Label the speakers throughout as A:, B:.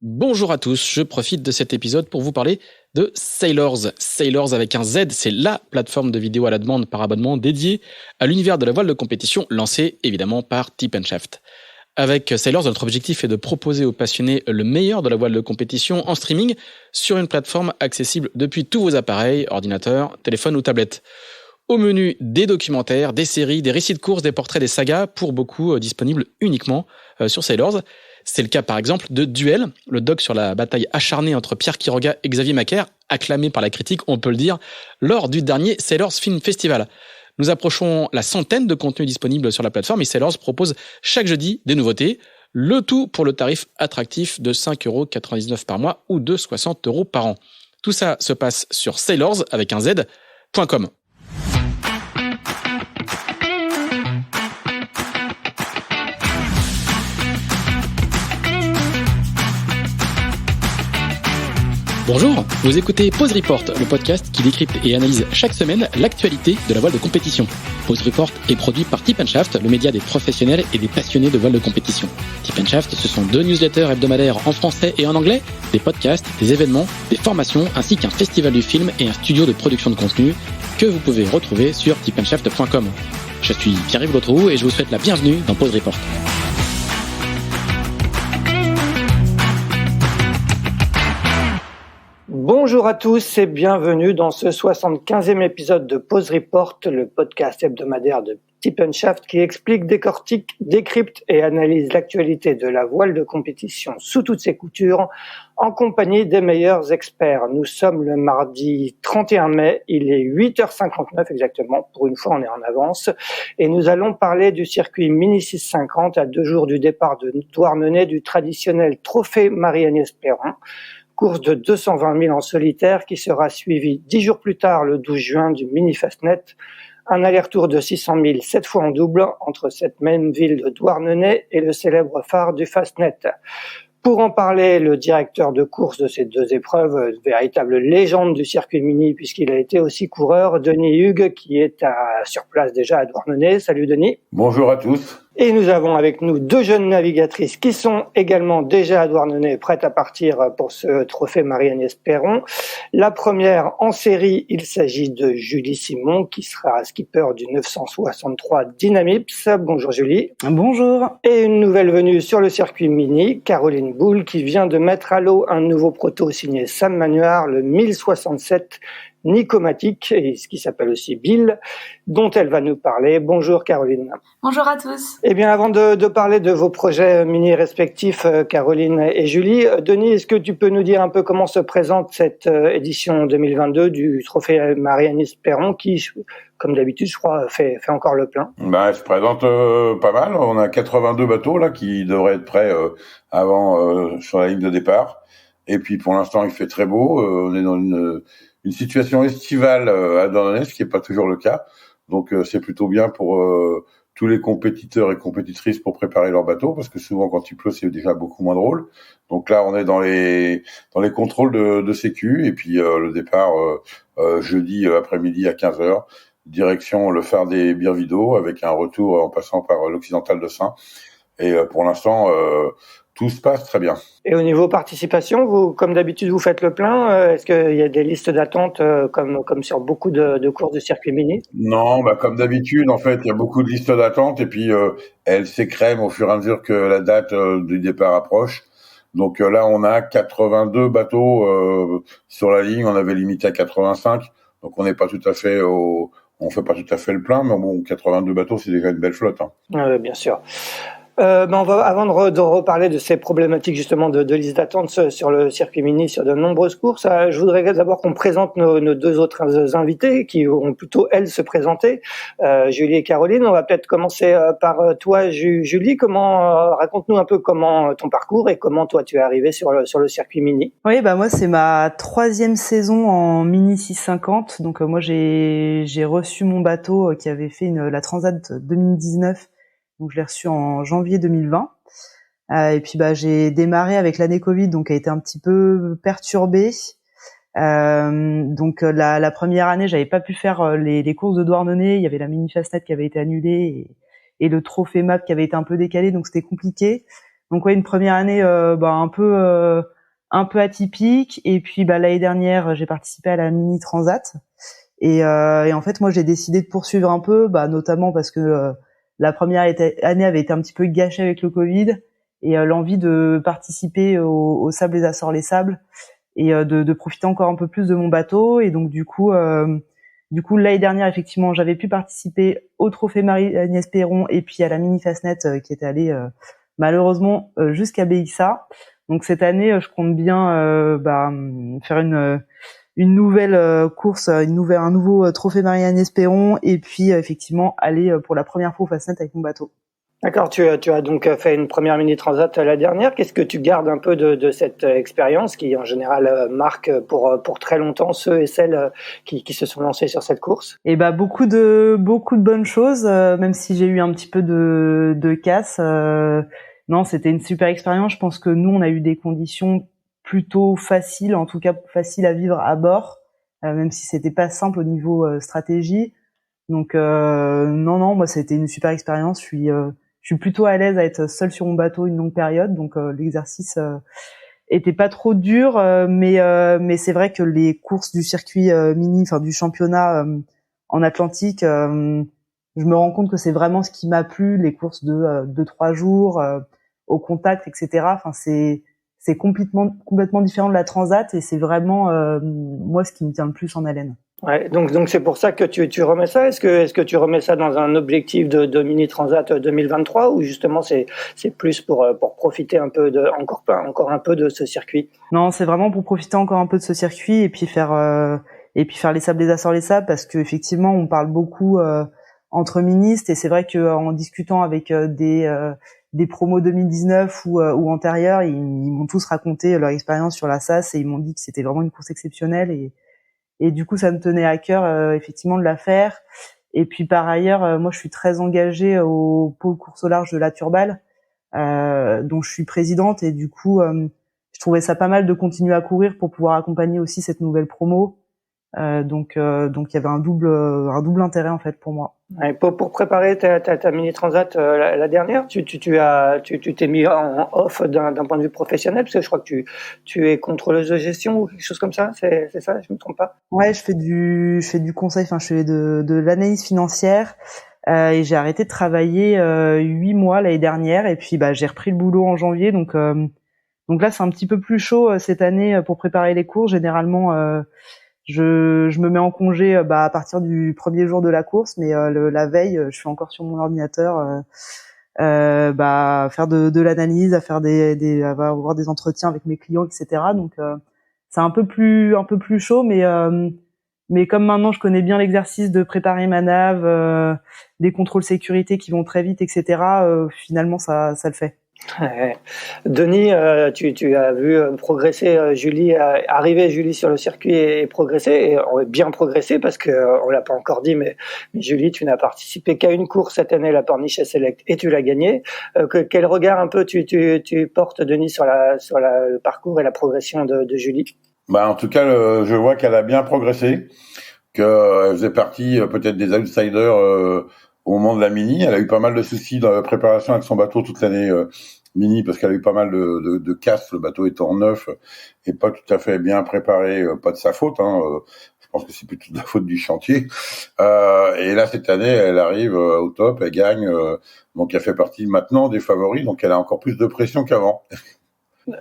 A: Bonjour à tous, je profite de cet épisode pour vous parler de Sailors. Sailors avec un Z, c'est la plateforme de vidéo à la demande par abonnement dédiée à l'univers de la voile de compétition, lancée évidemment par Tip & Shaft. Avec Sailors, notre objectif est de proposer aux passionnés le meilleur de la voile de compétition en streaming sur une plateforme accessible depuis tous vos appareils, ordinateurs, téléphones ou tablettes. Au menu, des documentaires, des séries, des récits de courses, des portraits, des sagas, pour beaucoup disponibles uniquement sur Sailors. C'est le cas par exemple de Duel, le doc sur la bataille acharnée entre Pierre Quiroga et Xavier Macaire, acclamé par la critique, on peut le dire, lors du dernier Sailors Film Festival. Nous approchons la centaine de contenus disponibles sur la plateforme et Sailors propose chaque jeudi des nouveautés, le tout pour le tarif attractif de 5,99€ par mois ou de 60€ par an. Tout ça se passe sur sailors avec un Z.com. Bonjour, vous écoutez Pause Report, le podcast qui décrypte et analyse chaque semaine l'actualité de la voile de compétition. Pause Report est produit par Tip & Shaft, le média des professionnels et des passionnés de voile de compétition. Tip & Shaft, ce sont 2 newsletters hebdomadaires en français et en anglais, des podcasts, des événements, des formations, ainsi qu'un festival du film et un studio de production de contenu que vous pouvez retrouver sur tipandshaft.com. Je suis Pierre-Yves Gautreau et je vous souhaite la bienvenue dans Pause Report.
B: Bonjour à tous et bienvenue dans ce 75e épisode de Pause Report, le podcast hebdomadaire de Tip & Shaft qui explique, décortique, décrypte et analyse l'actualité de la voile de compétition sous toutes ses coutures en compagnie des meilleurs experts. Nous sommes le mardi 31 mai, il est 8h59 exactement, pour une fois on est en avance, et nous allons parler du circuit Mini 650 à 2 jours du départ de Douarnenez du traditionnel trophée Marie-Agnès Perron. Course de 220 000 en solitaire qui sera suivie 10 jours plus tard, le 12 juin, du Mini Fastnet. Un aller-retour de 600 000, 7 fois en double, entre cette même ville de Douarnenez et le célèbre phare du Fastnet. Pour en parler, le directeur de course de ces 2 épreuves, véritable légende du circuit mini puisqu'il a été aussi coureur, Denis Hugues, qui est sur place déjà à Douarnenez. Salut Denis.
C: Bonjour à tous.
B: Et nous avons avec nous 2 jeunes navigatrices qui sont également déjà à Douarnenez, prêtes à partir pour ce trophée Marie-Agnès Perron. La première en série, il s'agit de Julie Simon, qui sera skipper du 963 Dynamips. Bonjour Julie.
D: Bonjour.
B: Et une nouvelle venue sur le circuit mini, Caroline Boule, qui vient de mettre à l'eau un nouveau proto signé Sam Manuard, le 1067 Nicomatic, et ce qui s'appelle aussi Bill, dont elle va nous parler. Bonjour Caroline.
E: Bonjour à tous.
B: Eh bien, avant de parler de vos projets mini respectifs, Caroline et Julie, Denis, est-ce que tu peux nous dire un peu comment se présente cette édition 2022 du trophée Marie-Agnès Perron qui, comme d'habitude, je crois, fait encore le plein?
C: Elle se présente pas mal. On a 82 bateaux là qui devraient être prêts avant sur la ligne de départ. Et puis pour l'instant, il fait très beau. On est dans une situation estivale à Douarnenez, ce qui n'est pas toujours le cas. Donc c'est plutôt bien pour tous les compétiteurs et compétitrices pour préparer leur bateau, parce que souvent quand il pleut, c'est déjà beaucoup moins drôle. Donc là, on est dans les contrôles de sécu, et puis le départ jeudi après-midi à 15h, direction le phare des Birvido, avec un retour en passant par l'Occidental de Saint. Et pour l'instant, tout se passe très bien.
B: Et au niveau participation, vous, comme d'habitude, vous faites le plein. Est-ce qu'il y a des listes d'attente comme sur beaucoup de courses de circuit mini?
C: Non, comme d'habitude, en fait, il y a beaucoup de listes d'attente et puis elles s'écrèment au fur et à mesure que la date du départ approche. Donc là, on a 82 bateaux sur la ligne. On avait limité à 85, donc on n'est pas tout à fait on fait pas tout à fait le plein, mais bon, 82 bateaux, c'est déjà une belle flotte.
B: Bien sûr. On va, avant de reparler de ces problématiques justement de liste d'attente sur le circuit mini, sur de nombreuses courses, je voudrais d'abord qu'on présente nos 2 autres invités qui vont plutôt, elles, se présenter. Julie et Caroline, on va peut-être commencer par toi, Julie. Raconte-nous un peu comment ton parcours et comment toi tu es arrivée sur le circuit mini.
D: Oui, moi c'est ma 3e saison en Mini 650. Donc moi j'ai reçu mon bateau qui avait fait la Transat 2019. Donc je l'ai reçu en janvier 2020. Et puis j'ai démarré avec l'année Covid, donc a été un petit peu perturbée. Donc la première année, j'avais pas pu faire les courses de Douarnenez. Il y avait la Mini Fastnet qui avait été annulée et le trophée MAP qui avait été un peu décalé, donc c'était compliqué. Donc une première année un peu atypique, et puis l'année dernière j'ai participé à la Mini Transat, et en fait moi j'ai décidé de poursuivre un peu, notamment parce que la première année avait été un petit peu gâchée avec le Covid, et l'envie de participer au Sable des Açores les Sables, et de profiter encore un peu plus de mon bateau. Et donc du coup l'année dernière effectivement j'avais pu participer au Trophée Marie-Agnès Perron et puis à la Mini Fastnet qui était allée malheureusement jusqu'à BXA. Donc cette année je compte bien faire une nouvelle course, un nouveau Trophée Marie-Agnès Perron, et puis effectivement aller pour la première fois au Fastnet avec mon bateau.
B: D'accord, tu as donc fait une première Mini Transat la dernière. Qu'est-ce que tu gardes un peu de cette expérience qui en général marque pour très longtemps ceux et celles qui se sont lancés sur cette course?
D: Et beaucoup de bonnes choses, même si j'ai eu un petit peu de casse. Non, c'était une super expérience. Je pense que nous on a eu des conditions plutôt faciles, en tout cas faciles à vivre à bord, même si c'était pas simple au niveau stratégie. Donc non, moi c'était une super expérience. Je suis plutôt à l'aise à être seule sur mon bateau une longue période, donc l'exercice était pas trop dur, mais c'est vrai que les courses du circuit mini, enfin du championnat en Atlantique, je me rends compte que c'est vraiment ce qui m'a plu, les courses de 2-3 jours au contact, etc. Enfin c'est complètement différent de la transat, et c'est vraiment moi ce qui me tient le plus en haleine.
B: Ouais, donc c'est pour ça que tu remets ça. Est-ce que tu remets ça dans un objectif de Mini Transat 2023, ou justement c'est plus pour profiter un peu encore un peu de ce circuit?
D: Non, c'est vraiment pour profiter encore un peu de ce circuit, et puis faire les Sables des Açores les Sables, parce que effectivement on parle beaucoup entre ministres, et c'est vrai que en discutant avec des promos 2019 ou antérieurs, ils m'ont tous raconté leur expérience sur la SAS, et ils m'ont dit que c'était vraiment une course exceptionnelle, et du coup ça me tenait à cœur effectivement de la faire. Et puis par ailleurs moi je suis très engagée au pôle course au large de la Turballe, dont je suis présidente, et du coup je trouvais ça pas mal de continuer à courir pour pouvoir accompagner aussi cette nouvelle promo. Donc il y avait un double intérêt en fait pour moi.
B: Ouais, pour préparer ta Mini Transat la dernière, tu t'es mis en off d'un point de vue professionnel, parce que je crois que tu es contrôleuse de gestion ou quelque chose comme ça, c'est ça, je me trompe pas?
D: Ouais, je fais du conseil, enfin je fais de l'analyse financière, et j'ai arrêté de travailler 8 mois l'année dernière, et puis j'ai repris le boulot en janvier, donc là c'est un petit peu plus chaud cette année pour préparer les cours. Généralement je me mets en congé à partir du premier jour de la course, mais la veille je suis encore sur mon ordinateur à faire de l'analyse, à faire à avoir des entretiens avec mes clients, etc. Donc c'est un peu plus chaud, mais comme maintenant je connais bien l'exercice de préparer ma nav, des contrôles sécurité qui vont très vite, etc. Finalement ça le fait.
B: Ouais. Denis, tu as vu progresser arriver Julie sur le circuit et progresser, et on a bien progressé parce que on l'a pas encore dit, mais Julie, tu n'as participé qu'à une course cette année, la Pornichet Select, et tu l'as gagnée. Quel regard un peu tu portes, Denis, sur le parcours et la progression de Julie?
C: En tout cas, je vois qu'elle a bien progressé, qu'elle faisait partie peut-être des outsiders au moment de la Mini. Elle a eu pas mal de soucis dans la préparation avec son bateau toute l'année Mini, parce qu'elle a eu pas mal de casses, le bateau étant neuf et pas tout à fait bien préparé, pas de sa faute, je pense que c'est plutôt de la faute du chantier. Et là, cette année, elle arrive au top, elle gagne, donc elle fait partie maintenant des favoris, donc elle a encore plus de pression qu'avant.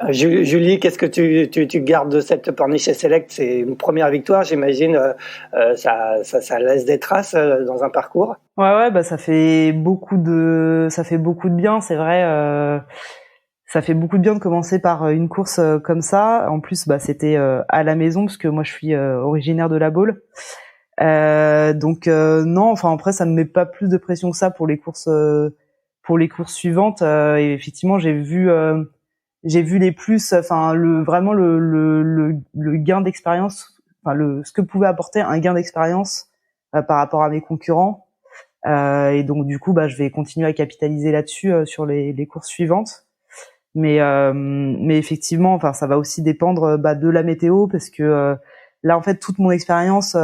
B: Julie, qu'est-ce que tu gardes de cette Pornichet Select? C'est une première victoire, j'imagine. Ça laisse des traces dans un parcours.
D: Ouais, ça fait beaucoup de bien, c'est vrai. Ça fait beaucoup de bien de commencer par une course comme ça. En plus, c'était à la maison, parce que moi je suis originaire de La Baule. Donc non, enfin après ça me met pas plus de pression que ça pour les courses suivantes. Et effectivement, j'ai vu les plus, enfin vraiment le gain d'expérience, enfin ce que pouvait apporter un gain d'expérience par rapport à mes concurrents. Et donc du coup je vais continuer à capitaliser là-dessus sur les courses suivantes. Mais effectivement, enfin ça va aussi dépendre de la météo, parce que là en fait toute mon expérience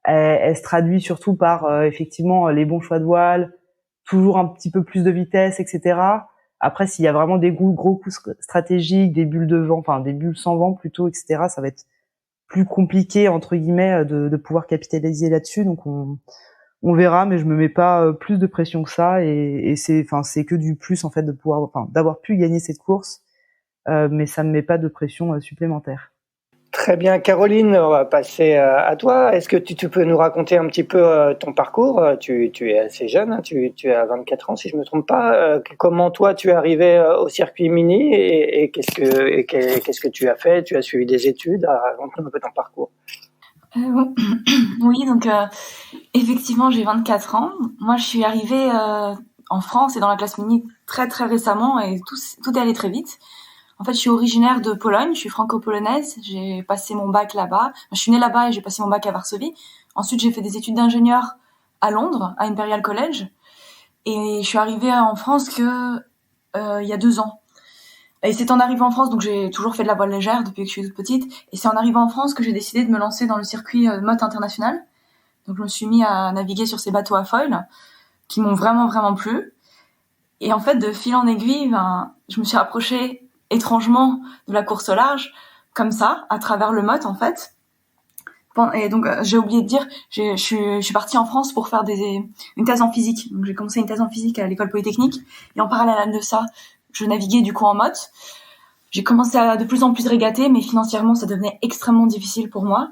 D: elle se traduit surtout par effectivement les bons choix de voile, toujours un petit peu plus de vitesse, etc. Après, s'il y a vraiment des gros coups stratégiques, des bulles de vent, enfin des bulles sans vent plutôt, etc., ça va être plus compliqué entre guillemets de pouvoir capitaliser là-dessus. Donc on verra, mais je me mets pas plus de pression que ça, et c'est que du plus en fait de pouvoir, d'avoir pu gagner cette course, mais ça me met pas de pression supplémentaire.
B: Très bien, Caroline, on va passer à toi. Est-ce que tu peux nous raconter un petit peu ton parcours? Tu es assez jeune, hein, tu as 24 ans si je me trompe pas. Comment toi tu es arrivé au circuit mini, et qu'est-ce que tu as fait? Tu as suivi des études? Raconte-nous un peu ton parcours.
E: Oui, donc effectivement, j'ai 24 ans. Moi, je suis arrivée en France et dans la classe mini très très récemment, et tout est allé très vite. En fait, je suis originaire de Pologne, je suis franco-polonaise. J'ai passé mon bac là-bas. Je suis née là-bas et j'ai passé mon bac à Varsovie. Ensuite, j'ai fait des études d'ingénieur à Londres, à Imperial College. Et je suis arrivée en France il y a 2 ans. Et c'est en arrivant en France, donc j'ai toujours fait de la voile légère depuis que je suis toute petite. Et c'est en arrivant en France que j'ai décidé de me lancer dans le circuit motte international. Donc je me suis mis à naviguer sur ces bateaux à foil qui m'ont vraiment vraiment plu. Et en fait, de fil en aiguille, je me suis rapprochée étrangement de la course au large, comme ça, à travers le motte en fait. Et donc j'ai oublié de dire, je suis partie en France pour faire une thèse en physique. Donc j'ai commencé une thèse en physique à l'école polytechnique, et en parallèle de ça, je naviguais du coup en motte. J'ai commencé à de plus en plus régater, mais financièrement ça devenait extrêmement difficile pour moi.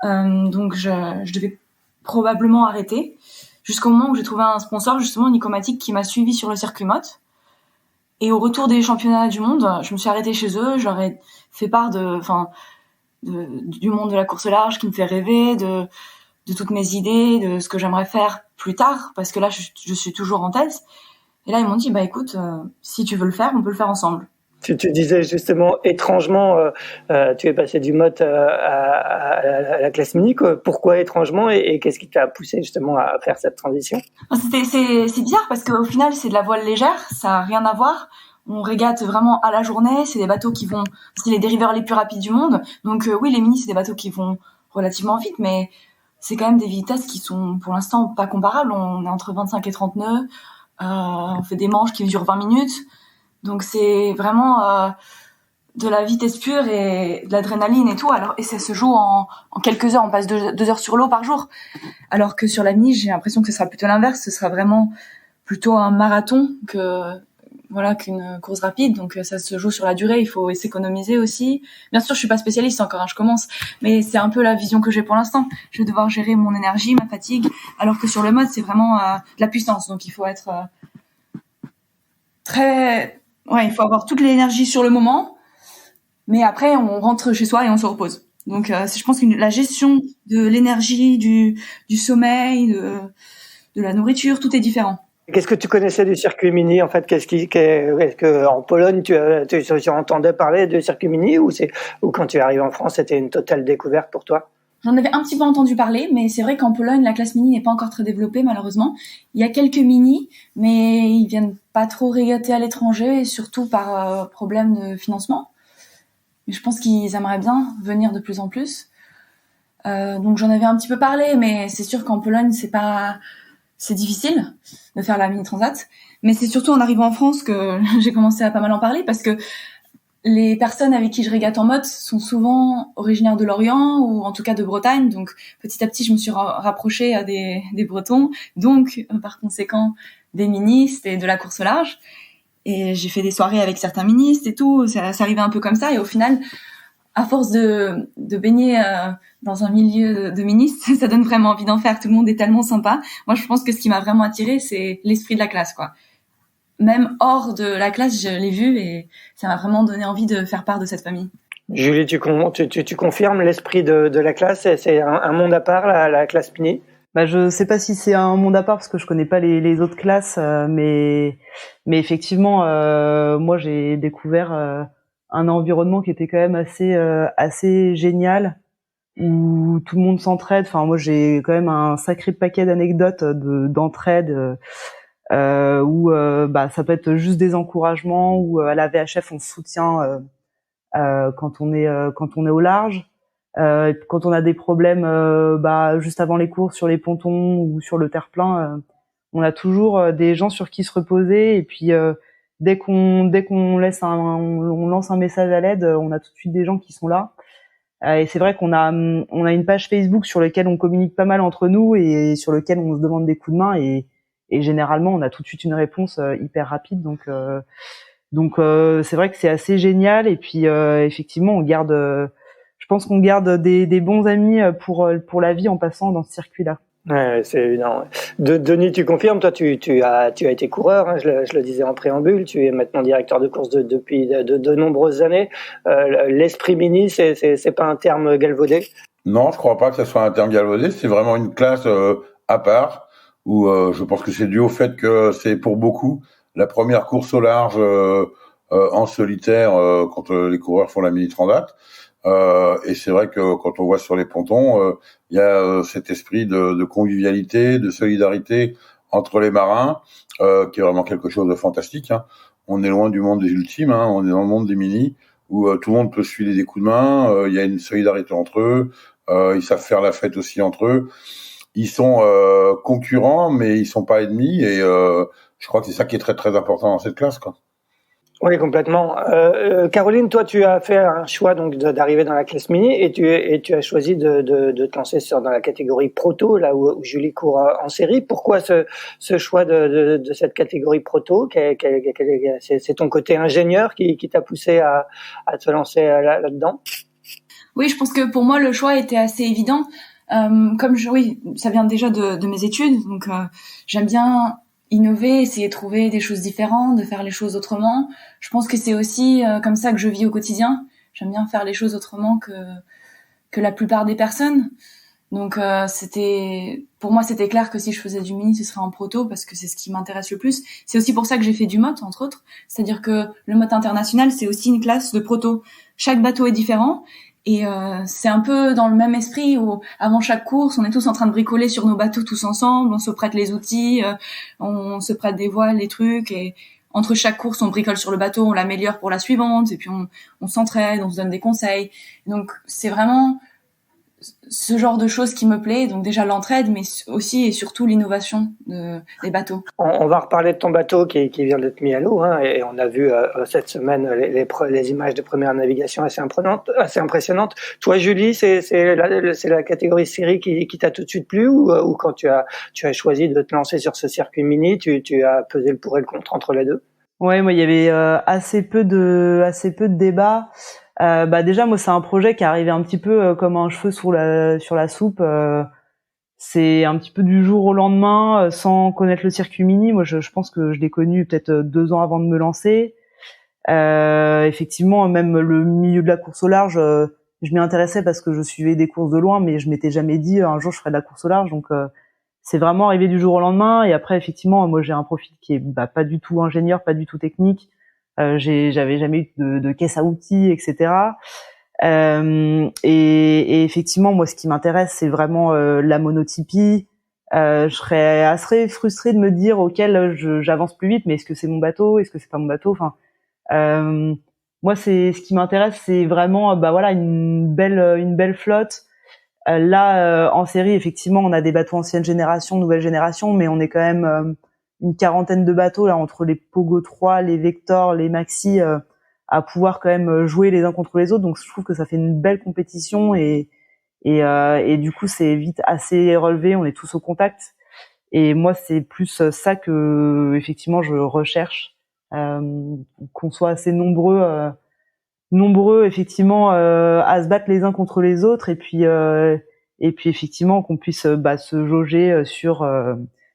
E: Donc je devais probablement arrêter, jusqu'au moment où j'ai trouvé un sponsor, justement Nicomatic, qui m'a suivi sur le circuit motte. Et au retour des championnats du monde, je me suis arrêtée chez eux. Je leur ai fait part du monde de la course large qui me fait rêver, de toutes mes idées, de ce que j'aimerais faire plus tard, parce que là je suis toujours en thèse. Et là ils m'ont dit écoute, si tu veux le faire, on peut le faire ensemble.
B: Tu disais justement étrangement, tu es passé du motte à la classe mini. Pourquoi étrangement, et qu'est-ce qui t'a poussé justement à faire cette transition?
E: C'est bizarre parce qu'au final c'est de la voile légère, ça n'a rien à voir. On régate vraiment à la journée, c'est des bateaux c'est les dériveurs les plus rapides du monde. Donc oui, les mini c'est des bateaux qui vont relativement vite, mais c'est quand même des vitesses qui sont pour l'instant pas comparables. On est entre 25 et 30 nœuds, on fait des manches qui durent 20 minutes. Donc c'est vraiment de la vitesse pure et de l'adrénaline et tout. Et ça se joue en quelques heures. On passe 2 heures sur l'eau par jour. Alors que sur la mini, j'ai l'impression que ce sera plutôt l'inverse. Ce sera vraiment plutôt un marathon qu'une course rapide. Donc ça se joue sur la durée. Il faut s'économiser aussi. Bien sûr, je suis pas spécialiste encore, je commence. Mais c'est un peu la vision que j'ai pour l'instant. Je vais devoir gérer mon énergie, ma fatigue. Alors que sur le mode, c'est vraiment de la puissance. Donc il faut être il faut avoir toute l'énergie sur le moment, mais après on rentre chez soi et on se repose. Donc je pense que la gestion de l'énergie, du sommeil, de la nourriture, tout est différent.
B: Qu'est-ce que tu connaissais du circuit mini en fait? Est-ce que en Pologne tu entendais parler du circuit mini, ou quand tu es arrivé en France c'était une totale découverte pour toi?
E: J'en avais un petit peu entendu parler, mais c'est vrai qu'en Pologne, la classe mini n'est pas encore très développée, malheureusement. Il y a quelques mini, mais ils viennent pas trop régater à l'étranger, et surtout par problème de financement. Mais je pense qu'ils aimeraient bien venir de plus en plus. Donc j'en avais un petit peu parlé, mais c'est sûr qu'en Pologne, c'est difficile de faire la mini transat. Mais c'est surtout en arrivant en France que j'ai commencé à pas mal en parler, parce que les personnes avec qui je régate en motte sont souvent originaires de Lorient, ou en tout cas de Bretagne. Donc petit à petit, je me suis rapprochée à des Bretons, donc par conséquent des ministres et de la course au large. Et j'ai fait des soirées avec certains ministres et tout. Ça arrivait un peu comme ça. Et au final, à force de baigner dans un milieu de ministres, ça donne vraiment envie d'en faire. Tout le monde est tellement sympa. Moi, je pense que ce qui m'a vraiment attirée, c'est l'esprit de la classe, quoi. Même hors de la classe, je l'ai vu, et ça m'a vraiment donné envie de faire part de cette famille.
B: Julie, tu confirmes l'esprit de la classe? C'est un monde à part, la classe mini?
D: Je sais pas si c'est un monde à part parce que je connais pas les autres classes, mais effectivement, moi j'ai découvert un environnement qui était quand même assez génial, où tout le monde s'entraide. Enfin, moi j'ai quand même un sacré paquet d'anecdotes d'entraide. Où ça peut être juste des encouragements, ou à la VHF on se soutient quand on est au large, quand on a des problèmes juste avant les courses sur les pontons ou sur le terre-plein, on a toujours des gens sur qui se reposer, et puis dès qu'on on lance un message à l'aide, on a tout de suite des gens qui sont là. Et c'est vrai qu'on a une page Facebook sur laquelle on communique pas mal entre nous et sur lequel on se demande des coups de main et généralement on a tout de suite une réponse hyper rapide. Donc c'est vrai que c'est assez génial. Et puis effectivement je pense qu'on garde des bons amis pour la vie en passant dans ce circuit-là.
B: Ouais, c'est évident. Denis, tu confirmes, toi, tu as été coureur, hein, je le disais en préambule, tu es maintenant directeur de course depuis de nombreuses années. L'esprit mini, c'est pas un terme galvaudé?
C: Non, je crois pas que ça soit un terme galvaudé. C'est vraiment une classe à part où je pense que c'est dû au fait que c'est pour beaucoup la première course au large en solitaire quand les coureurs font la mini transat. Et c'est vrai que quand on voit sur les pontons, il y a cet esprit de convivialité, de solidarité entre les marins, qui est vraiment quelque chose de fantastique. Hein. On est loin du monde des ultimes, hein. On est dans le monde des minis, où tout le monde peut se filer des coups de main, il y a une solidarité entre eux, ils savent faire la fête aussi entre eux. Ils sont concurrents, mais ils sont pas ennemis, et je crois que c'est ça qui est très très important dans cette classe, quoi.
B: Oui, complètement. Caroline, toi, tu as fait un choix donc d'arriver dans la classe mini et tu as choisi de te lancer dans la catégorie proto, là où Julie court en série. Pourquoi ce choix de cette catégorie proto? C'est ton côté ingénieur qui t'a poussé à te lancer là-dedans?
E: Oui, je pense que pour moi le choix était assez évident. Oui, ça vient déjà de mes études, donc j'aime bien innover, essayer de trouver des choses différentes, de faire les choses autrement. Je pense que c'est aussi comme ça que je vis au quotidien. J'aime bien faire les choses autrement que la plupart des personnes. Donc pour moi c'était clair que si je faisais du mini, ce serait en proto parce que c'est ce qui m'intéresse le plus. C'est aussi pour ça que j'ai fait du MOT entre autres, c'est-à-dire que le MOT international, c'est aussi une classe de proto. Chaque bateau est différent. Et c'est un peu dans le même esprit où avant chaque course, on est tous en train de bricoler sur nos bateaux tous ensemble, on se prête les outils, on se prête des voiles, les trucs, et entre chaque course, on bricole sur le bateau, on l'améliore pour la suivante, et puis on s'entraide, on se donne des conseils. Donc c'est vraiment ce genre de choses qui me plaît, donc déjà l'entraide, mais aussi et surtout l'innovation des bateaux.
B: On va reparler de ton bateau qui vient d'être mis à l'eau, hein, et on a vu cette semaine les images de première navigation assez impressionnantes. Toi, Julie, c'est la catégorie série qui t'a tout de suite plu, ou quand tu as choisi de te lancer sur ce circuit mini, tu as pesé le pour et le contre entre les deux?
D: Ouais, moi il y avait assez peu de débats. Déjà moi c'est un projet qui est arrivé un petit peu comme un cheveu sur la soupe. C'est un petit peu du jour au lendemain, sans connaître le circuit mini. Moi je pense que je l'ai connu peut-être 2 ans avant de me lancer. Effectivement, même le milieu de la course au large, je m'y intéressais parce que je suivais des courses de loin, mais je m'étais jamais dit un jour je ferais de la course au large. Donc c'est vraiment arrivé du jour au lendemain. Et après effectivement, moi j'ai un profil qui est pas du tout ingénieur, pas du tout technique. J'avais jamais eu de caisse à outils, etc. Et effectivement, moi, ce qui m'intéresse, c'est vraiment la monotypie. Je serais assez frustrée de me dire, j'avance plus vite, mais est-ce que c'est mon bateau, est-ce que c'est pas mon bateau? Enfin, moi, c'est ce qui m'intéresse, c'est vraiment, une belle flotte. En série, effectivement, on a des bateaux ancienne génération, nouvelle génération, mais on est quand même une quarantaine de bateaux là entre les Pogo 3, les Vector, les Maxi, à pouvoir quand même jouer les uns contre les autres. Donc je trouve que ça fait une belle compétition et du coup c'est vite assez relevé. On est tous au contact et moi c'est plus ça que effectivement je recherche, qu'on soit assez nombreux effectivement à se battre les uns contre les autres et puis effectivement qu'on puisse se jauger sur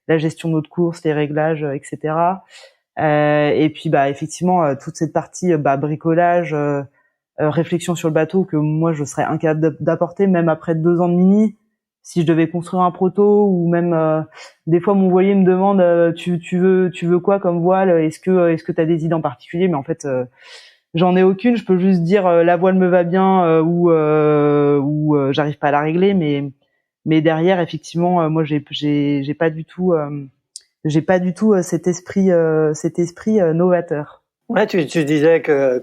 D: la gestion de notre course, les réglages, etc. Et puis effectivement toute cette partie bricolage, réflexion sur le bateau que moi je serais incapable d'apporter même après 2 ans de mini. Si je devais construire un proto ou même des fois mon voilier me demande tu veux quoi comme voile, est-ce que tu as des idées en particulier, mais en fait j'en ai aucune, je peux juste dire la voile me va bien ou j'arrive pas à la régler, mais derrière effectivement moi j'ai pas du tout cet esprit novateur.
B: Ouais, tu disais que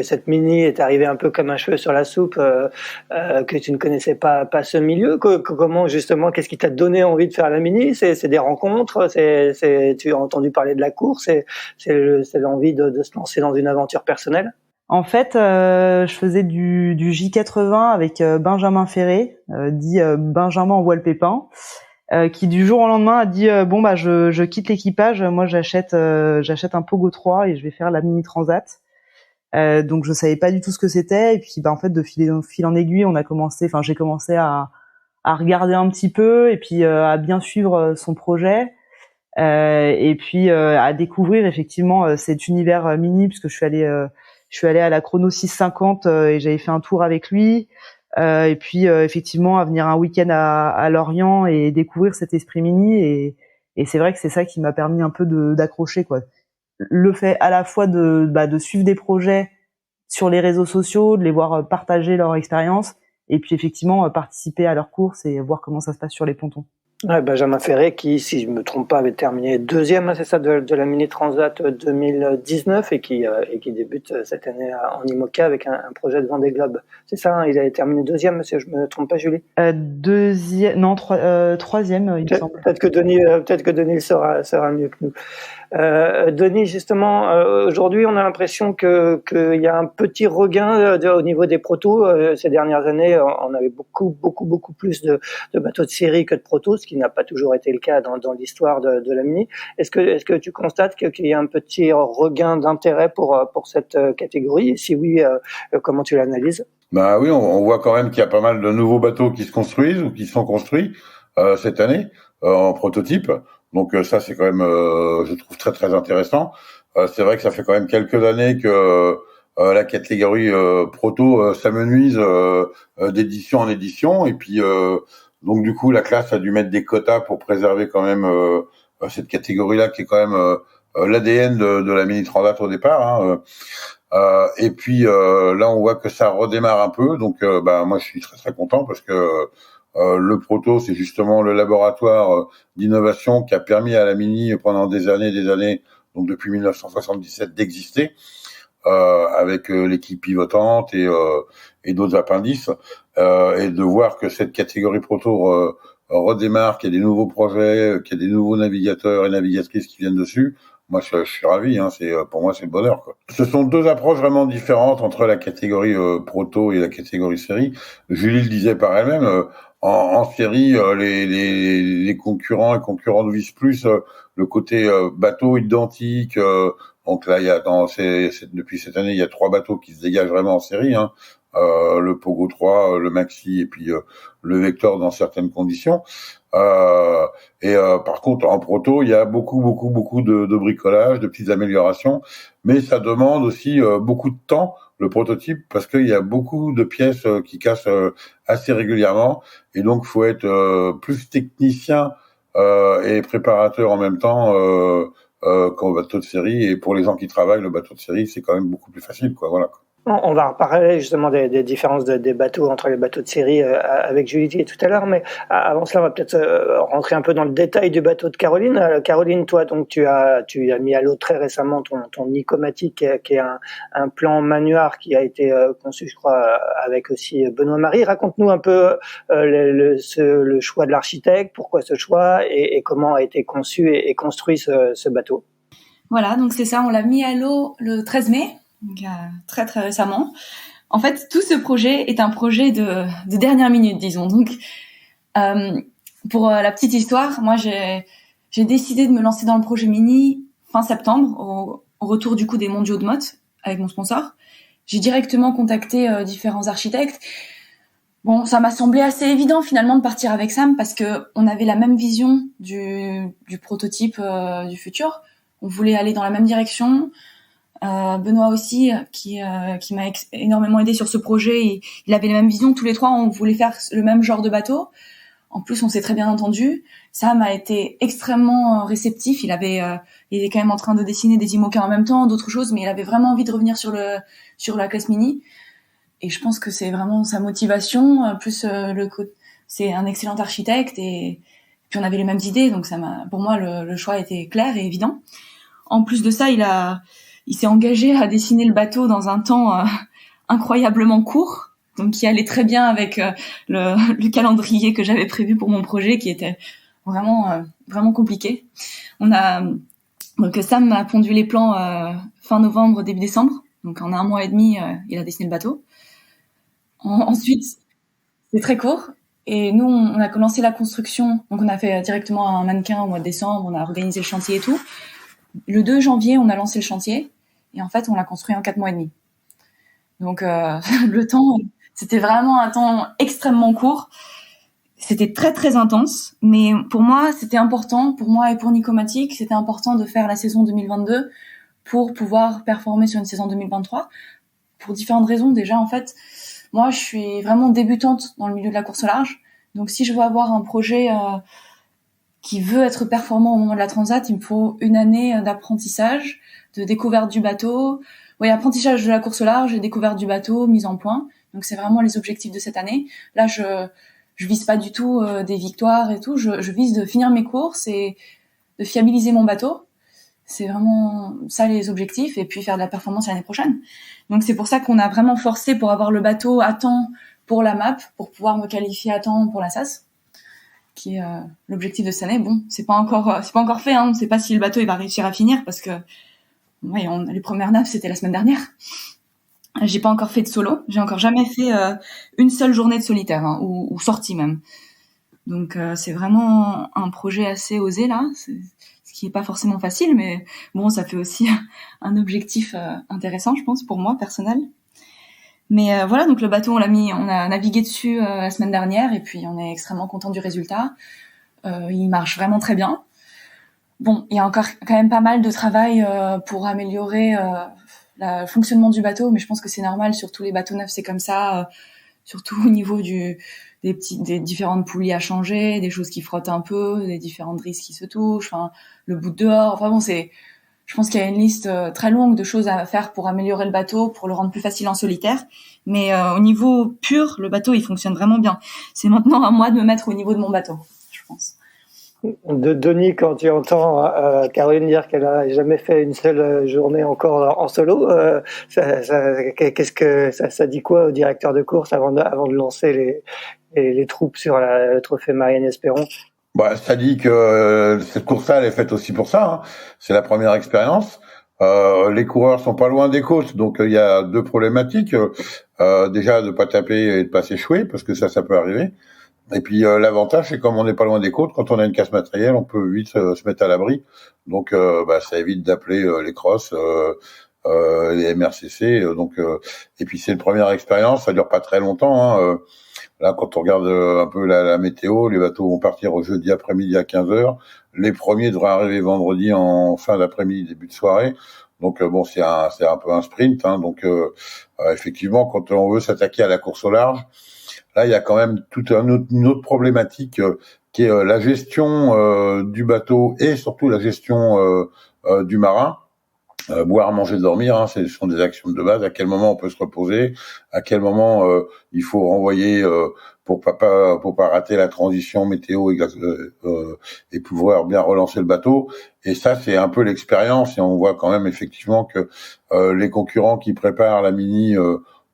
B: cette mini est arrivée un peu comme un cheveu sur la soupe, que tu ne connaissais pas ce milieu. Comment justement, qu'est-ce qui t'a donné envie de faire la mini? C'est des rencontres, tu as entendu parler de la course, c'est l'envie de se lancer dans une aventure personnelle.
D: En fait, je faisais du J80 avec Benjamin Ferré, dit Benjamin en voile pépin, qui du jour au lendemain a dit bon bah je quitte l'équipage, moi j'achète un Pogo 3 et je vais faire la mini transat. Donc je savais pas du tout ce que c'était, et puis bah en fait de fil en aiguille j'ai commencé à regarder un petit peu, et puis à bien suivre son projet, et puis à découvrir effectivement cet univers mini, puisque je suis allée à la Chrono 650 et j'avais fait un tour avec lui. Et puis effectivement à venir un week-end à Lorient et découvrir cet esprit mini, et c'est vrai que c'est ça qui m'a permis un peu d'accrocher, quoi. Le fait à la fois de suivre des projets sur les réseaux sociaux, de les voir partager leur expérience, et puis effectivement participer à leurs courses et voir comment ça se passe sur les pontons.
B: Ouais, Benjamin Ferré qui, si je me trompe pas, avait terminé deuxième, c'est ça, de la Mini Transat 2019 et qui débute cette année en IMOCA avec un projet de Vendée Globe. C'est ça, hein, il avait terminé deuxième, si je me trompe pas, Julie?
D: Troisième, il me semble.
B: Peut-être que Denis sera mieux que nous. Denis, justement, aujourd'hui, on a l'impression qu'il y a un petit regain au niveau des protos. Ces dernières années, on avait beaucoup plus de bateaux de série que de protos, ce qui n'a pas toujours été le cas dans l'histoire de la Mini. Est-ce que tu constates qu'il y a un petit regain d'intérêt pour cette catégorie? Et si oui, comment tu l'analyses?
C: Bah oui, on voit quand même qu'il y a pas mal de nouveaux bateaux qui se construisent ou qui sont construits cette année en prototype. Donc ça, c'est quand même, je trouve très intéressant. C'est vrai que ça fait quand même quelques années que la catégorie proto s'amenuise d'édition en édition, et puis donc du coup la classe a dû mettre des quotas pour préserver quand même cette catégorie-là qui est quand même l'ADN de la mini transat au départ. Hein. Et puis là, on voit que ça redémarre un peu. Donc moi, je suis très content parce que le proto, c'est justement le laboratoire d'innovation qui a permis à la Mini pendant des années, donc depuis 1977, d'exister avec l'équipe pivotante et d'autres appendices, et de voir que cette catégorie proto redémarre, qu'il y a des nouveaux projets, qu'il y a des nouveaux navigateurs et navigatrices qui viennent dessus. Moi, je suis ravi. Hein, pour moi, c'est le bonheur, quoi. Ce sont deux approches vraiment différentes entre la catégorie proto et la catégorie série. Julie le disait par elle-même. En série, les concurrents et concurrentes visent plus le côté bateau identique. Donc là, il y a depuis cette année, il y a 3 bateaux qui se dégagent vraiment en série. Hein. Le Pogo 3, le Maxi et puis le Vector dans certaines conditions. Par contre, en proto, il y a beaucoup de bricolage, de petites améliorations, mais ça demande aussi beaucoup de temps, le prototype, parce qu'il y a beaucoup de pièces qui cassent assez régulièrement, et donc faut être plus technicien et préparateur en même temps qu'au bateau de série. Et pour les gens qui travaillent, le bateau de série, c'est quand même beaucoup plus facile, quoi. Voilà.
B: On va reparler justement des différences des bateaux entre les bateaux de série avec Julie tout à l'heure, mais avant cela, on va peut-être rentrer un peu dans le détail du bateau de Caroline. Caroline, toi, donc tu as mis à l'eau très récemment ton Nicomatic, qui est un plan Manuard qui a été conçu, je crois, avec aussi Benoît Marie. Raconte-nous un peu le choix de l'architecte, pourquoi ce choix et comment a été conçu et construit ce bateau.
E: Voilà, donc c'est ça, on l'a mis à l'eau le 13 mai. Donc très récemment. En fait, tout ce projet est un projet de dernière minute, disons. Donc, pour la petite histoire, moi j'ai décidé de me lancer dans le projet Mini fin septembre, au retour du coup des mondiaux de motte avec mon sponsor. J'ai directement contacté différents architectes. Bon, ça m'a semblé assez évident finalement de partir avec Sam parce que on avait la même vision du prototype du futur. On voulait aller dans la même direction. Benoît aussi, qui m'a énormément aidé sur ce projet, il avait les mêmes visions. Tous les trois, on voulait faire le même genre de bateau. En plus, on s'est très bien entendu. Sam a été extrêmement réceptif. Il est quand même en train de dessiner des IMOCA en même temps, d'autres choses, mais il avait vraiment envie de revenir sur la classe Mini. Et je pense que c'est vraiment sa motivation. Plus c'est un excellent architecte et puis on avait les mêmes idées, donc pour moi le choix était clair et évident. En plus de ça, il a il s'est engagé à dessiner le bateau dans un temps incroyablement court, donc qui allait très bien avec le calendrier que j'avais prévu pour mon projet, qui était vraiment compliqué. Donc Sam a pondu les plans fin novembre, début décembre. Donc en 1 mois et demi, il a dessiné le bateau. Ensuite, c'est très court. Et nous, on a commencé la construction. Donc on a fait directement un mannequin au mois de décembre. On a organisé le chantier et tout. Le 2 janvier, on a lancé le chantier. Et en fait, on l'a construit en 4 mois et demi. Donc le temps, c'était vraiment un temps extrêmement court. C'était très très intense, mais pour moi c'était important, pour moi et pour Nicomatic, c'était important de faire la saison 2022 pour pouvoir performer sur une saison 2023 pour différentes raisons. Déjà en fait, moi je suis vraiment débutante dans le milieu de la course au large, donc si je veux avoir un projet qui veut être performant au moment de la transat, il me faut 1 année d'apprentissage, de découverte du bateau, apprentissage de la course au large et découverte du bateau, mise en point. Donc c'est vraiment les objectifs de cette année. Là je vise pas du tout des victoires et tout. Je vise de finir mes courses et de fiabiliser mon bateau. C'est vraiment ça les objectifs, et puis faire de la performance l'année prochaine. Donc c'est pour ça qu'on a vraiment forcé pour avoir le bateau à temps pour la MAP, pour pouvoir me qualifier à temps pour la SAS, qui est l'objectif de cette année. Bon, c'est pas encore fait. Hein. On sait pas si le bateau il va réussir à finir parce que les premières nappes c'était la semaine dernière. J'ai pas encore fait de solo. J'ai encore jamais fait une seule journée de solitaire, ou sortie même. Donc c'est vraiment un projet assez osé là, ce qui est pas forcément facile, mais bon, ça fait aussi un objectif intéressant, je pense, pour moi personnel. Mais voilà, donc le bateau on a navigué dessus la semaine dernière, et puis on est extrêmement content du résultat. Il marche vraiment très bien. Bon, il y a encore quand même pas mal de travail pour améliorer le fonctionnement du bateau, mais je pense que c'est normal, sur tous les bateaux neufs c'est comme ça, surtout au niveau des différentes poulies à changer, des choses qui frottent un peu, des différentes drisses qui se touchent, le bout de dehors, je pense qu'il y a une liste très longue de choses à faire pour améliorer le bateau, pour le rendre plus facile en solitaire, mais au niveau pur, le bateau il fonctionne vraiment bien. C'est maintenant à moi de me mettre au niveau de mon bateau, je pense.
B: Denis, quand tu entends Caroline dire qu'elle n'a jamais fait une seule journée encore en solo, qu'est-ce que ça dit quoi au directeur de course avant de lancer les troupes sur le trophée Marianne Espéron?
C: Ça dit que cette course-là, elle est faite aussi pour ça. Hein. C'est la première expérience. Les coureurs sont pas loin des côtes, donc il y a 2 problématiques. Déjà de pas taper et de pas s'échouer, parce que ça peut arriver. Et puis l'avantage, c'est comme on n'est pas loin des côtes, quand on a une casse matérielle, on peut vite se mettre à l'abri. Donc ça évite d'appeler les crosses, les MRCC. Et puis c'est une première expérience, ça dure pas très longtemps. Hein. Là, quand on regarde un peu la météo, les bateaux vont partir au jeudi après-midi à 15h. Les premiers devraient arriver vendredi en fin d'après-midi, début de soirée. Donc c'est un peu un sprint. Hein. Donc effectivement, quand on veut s'attaquer à la course au large, là, il y a quand même toute une autre problématique qui est la gestion du bateau et surtout la gestion du marin. Boire, manger, dormir, hein, ce sont des actions de base. À quel moment on peut se reposer, à quel moment il faut renvoyer pour pas rater la transition météo et pouvoir bien relancer le bateau. Et ça, c'est un peu l'expérience. Et on voit quand même effectivement que les concurrents qui préparent la Mini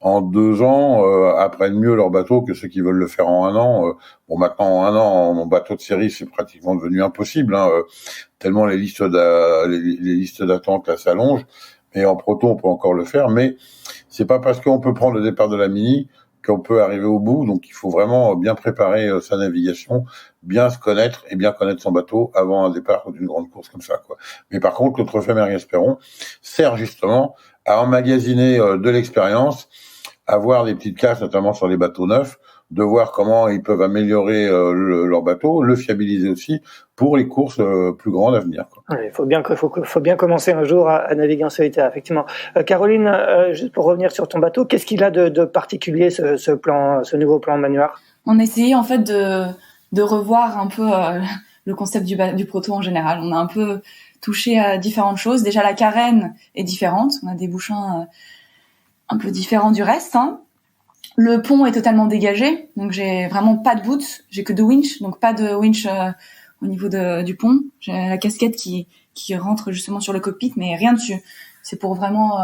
C: en 2 ans apprennent mieux leur bateau que ceux qui veulent le faire en 1 an. Maintenant, en 1 an, mon bateau de série, c'est pratiquement devenu impossible, hein, tellement les listes d'attente là s'allongent. Et en proto, on peut encore le faire, mais c'est pas parce qu'on peut prendre le départ de la Mini qu'on peut arriver au bout. Donc, il faut vraiment bien préparer sa navigation, bien se connaître et bien connaître son bateau avant un départ d'une grande course comme ça, quoi. Mais par contre, le trophée Marianne Espéron sert justement à emmagasiner de l'expérience, à voir des petites classes, notamment sur les bateaux neufs, de voir comment ils peuvent améliorer leur bateau, le fiabiliser aussi pour les courses plus grandes à venir, quoi.
B: Il faut bien commencer un jour à naviguer en solitaire, effectivement. Caroline, juste pour revenir sur ton bateau, qu'est-ce qu'il a de particulier ce nouveau plan Manuard?
E: On a essayé en fait de revoir un peu le concept du proto en général. On a un peu touché à différentes choses. Déjà la carène est différente, on a des bouchons un peu différents du reste, hein. Le pont est totalement dégagé, donc j'ai vraiment pas de boots, j'ai que 2 winches, donc pas de winch au niveau du pont. J'ai la casquette qui rentre justement sur le cockpit, mais rien dessus. C'est pour vraiment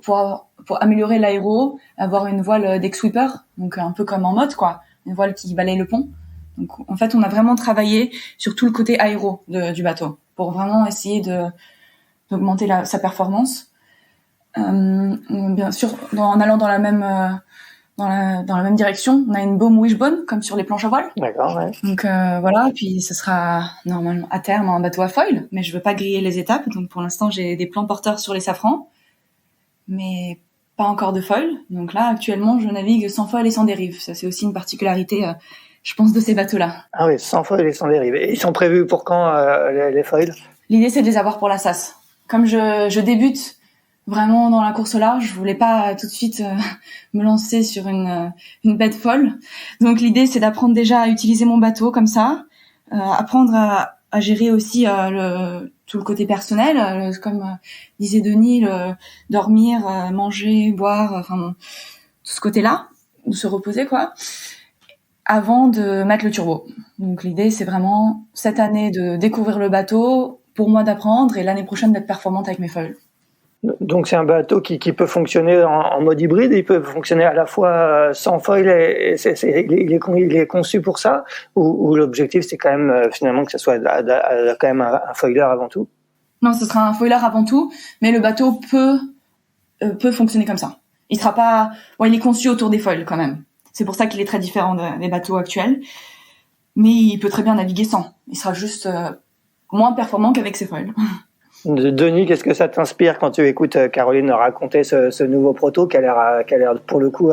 E: pour améliorer l'aéro, avoir une voile deck sweeper, donc un peu comme en mode quoi, une voile qui balaye le pont. Donc en fait, on a vraiment travaillé sur tout le côté aéro du bateau pour vraiment essayer d'augmenter sa performance. Bien sûr, en allant dans la même direction, on a une baume wishbone comme sur les planches à voile.
B: D'accord, ouais.
E: Donc voilà, puis ce sera normalement à terme un bateau à foil, mais je veux pas griller les étapes, donc pour l'instant j'ai des plans porteurs sur les safrans, mais pas encore de foil. Donc là actuellement je navigue sans foil et sans dérive. Ça c'est aussi une particularité, je pense, de ces bateaux-là.
B: Ah oui, sans foil et sans dérive. Et ils sont prévus pour quand les foils?
E: L'idée c'est de les avoir pour la SAS. Comme je débute vraiment dans la course au large, je voulais pas tout de suite me lancer sur une bête folle. Donc l'idée c'est d'apprendre déjà à utiliser mon bateau comme ça, apprendre à gérer aussi tout le côté personnel, comme disait Denis, dormir, manger, boire, enfin tout ce côté-là, de se reposer quoi, avant de mettre le turbo. Donc l'idée c'est vraiment cette année de découvrir le bateau, pour moi d'apprendre, et l'année prochaine d'être performante avec mes foils.
B: Donc c'est un bateau qui peut fonctionner en mode hybride, il peut fonctionner à la fois sans foil et il est conçu pour ça, ou l'objectif c'est quand même finalement que ce soit quand même un foiler avant tout?
E: Non, ce sera un foiler avant tout, mais le bateau peut fonctionner comme ça. Il sera pas, il est conçu autour des foils quand même. C'est pour ça qu'il est très différent des bateaux actuels, mais il peut très bien naviguer sans. Il sera juste moins performant qu'avec ses foils.
B: Denis, qu'est-ce que ça t'inspire quand tu écoutes Caroline raconter ce nouveau proto qui a l'air pour le coup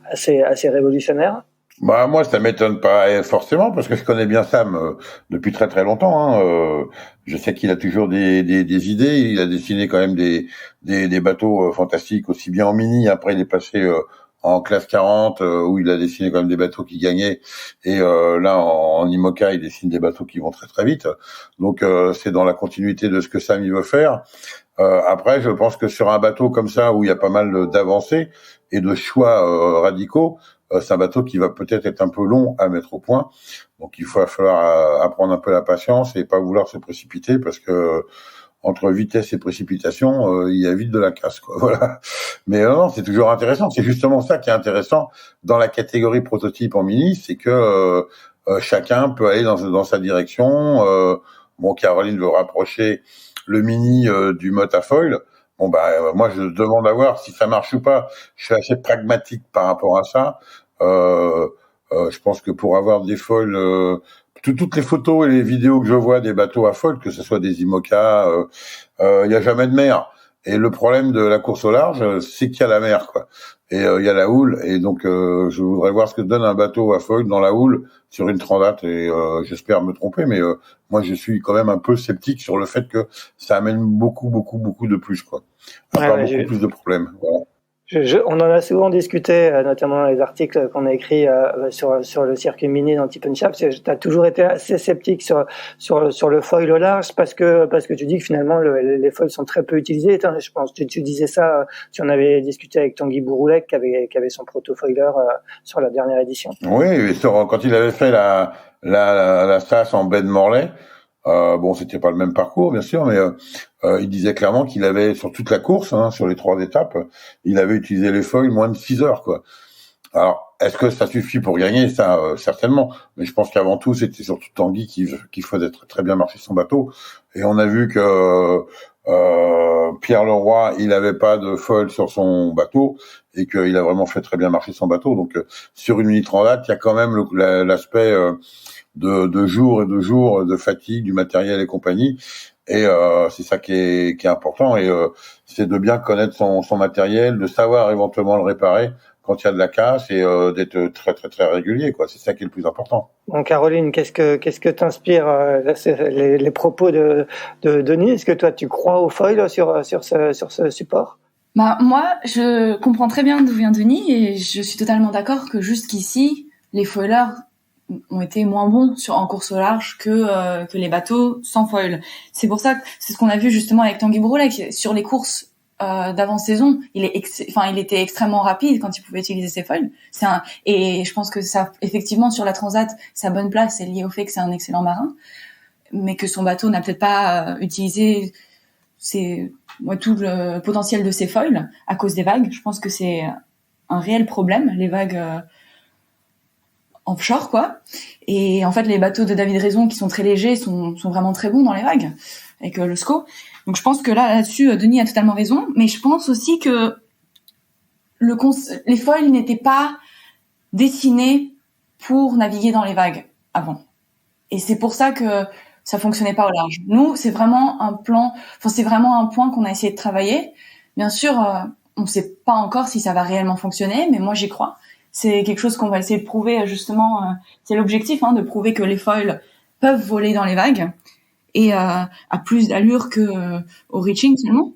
B: assez révolutionnaire?
C: Bah moi ça m'étonne pas forcément parce que je connais bien Sam depuis très très longtemps. Je sais qu'il a toujours des idées. Il a dessiné quand même des bateaux fantastiques aussi bien en mini. Après il est passé en classe 40 où il a dessiné quand même des bateaux qui gagnaient. Et là en IMOCA il dessine des bateaux qui vont très très vite. Donc c'est dans la continuité de ce que Sam il veut faire. Après je pense que sur un bateau comme ça où il y a pas mal d'avancées et de choix radicaux. C'est un bateau qui va peut-être être un peu long à mettre au point. Donc, il va falloir apprendre un peu la patience et pas vouloir se précipiter parce que entre vitesse et précipitation, il y a vite de la casse, quoi. Voilà. Mais non, c'est toujours intéressant. C'est justement ça qui est intéressant dans la catégorie prototype en mini, c'est que chacun peut aller dans sa direction. Caroline veut rapprocher le mini du mode à foil. Moi, je demande à voir si ça marche ou pas. Je suis assez pragmatique par rapport à ça. Je pense que pour avoir des foils, toutes les photos et les vidéos que je vois des bateaux à foil, que ce soit des IMOCA, il y a jamais de mer. Et le problème de la course au large, c'est qu'il y a la mer, quoi. Et il y a la houle. Et donc, je voudrais voir ce que donne un bateau à foil dans la houle sur une transat. Et j'espère me tromper, mais moi, je suis quand même un peu sceptique sur le fait que ça amène beaucoup de plus, quoi. Encore beaucoup plus de problèmes. Voilà.
B: On en a souvent discuté, notamment dans les articles qu'on a écrits sur le circuit mini dans Tip & Shaft. Tu as toujours été assez sceptique sur le foil au large parce que tu dis que finalement les foils sont très peu utilisés. Je pense que tu disais ça, tu en avais discuté avec Tanguy Bouroulec qui avait son proto-foiler sur la dernière édition.
C: Oui, quand il avait fait la SAS en baie de Morlaix, c'était pas le même parcours, bien sûr, mais il disait clairement qu'il avait, sur toute la course, sur les 3 étapes, il avait utilisé les foils moins de 6 heures, quoi. Alors, est-ce que ça suffit pour gagner? Ça, certainement. Mais je pense qu'avant tout, c'était surtout Tanguy qui faisait très bien marcher son bateau. Et on a vu que Pierre Leroy, il avait pas de foil sur son bateau et qu'il a vraiment fait très bien marcher son bateau. Donc, sur une mini transat, il y a quand même l'aspect de jours et de jours de fatigue du matériel et compagnie. Et c'est ça qui est important. Et c'est de bien connaître son matériel, de savoir éventuellement le réparer quand il y a de la casse et d'être très très très régulier, quoi. C'est ça qui est le plus important.
B: Bon, Caroline, qu'est-ce que t'inspire les propos de Denis? Est-ce que toi tu crois au foil sur ce support?
E: Moi, je comprends très bien d'où vient Denis et je suis totalement d'accord que jusqu'ici, les foilers ont été moins bons en course au large que les bateaux sans foil. C'est pour ça que c'est ce qu'on a vu justement avec Tanguy Bouroulec sur les courses d'avant-saison. Il était extrêmement rapide quand il pouvait utiliser ses foils. Et je pense que ça, effectivement, sur la Transat, sa bonne place est liée au fait que c'est un excellent marin, mais que son bateau n'a peut-être pas utilisé tout le potentiel de ces foils à cause des vagues. Je pense que c'est un réel problème, les vagues offshore, quoi. Et en fait, les bateaux de David Raison qui sont très légers sont vraiment très bons dans les vagues avec le SCO. Donc je pense que là-dessus, Denis a totalement raison. Mais je pense aussi que les foils n'étaient pas dessinés pour naviguer dans les vagues avant. Et c'est pour ça que ça fonctionnait pas au large. Nous, c'est vraiment c'est vraiment un point qu'on a essayé de travailler. Bien sûr, on sait pas encore si ça va réellement fonctionner, mais moi j'y crois. C'est quelque chose qu'on va essayer de prouver, justement, c'est l'objectif, de prouver que les foils peuvent voler dans les vagues et à plus d'allure que au reaching seulement.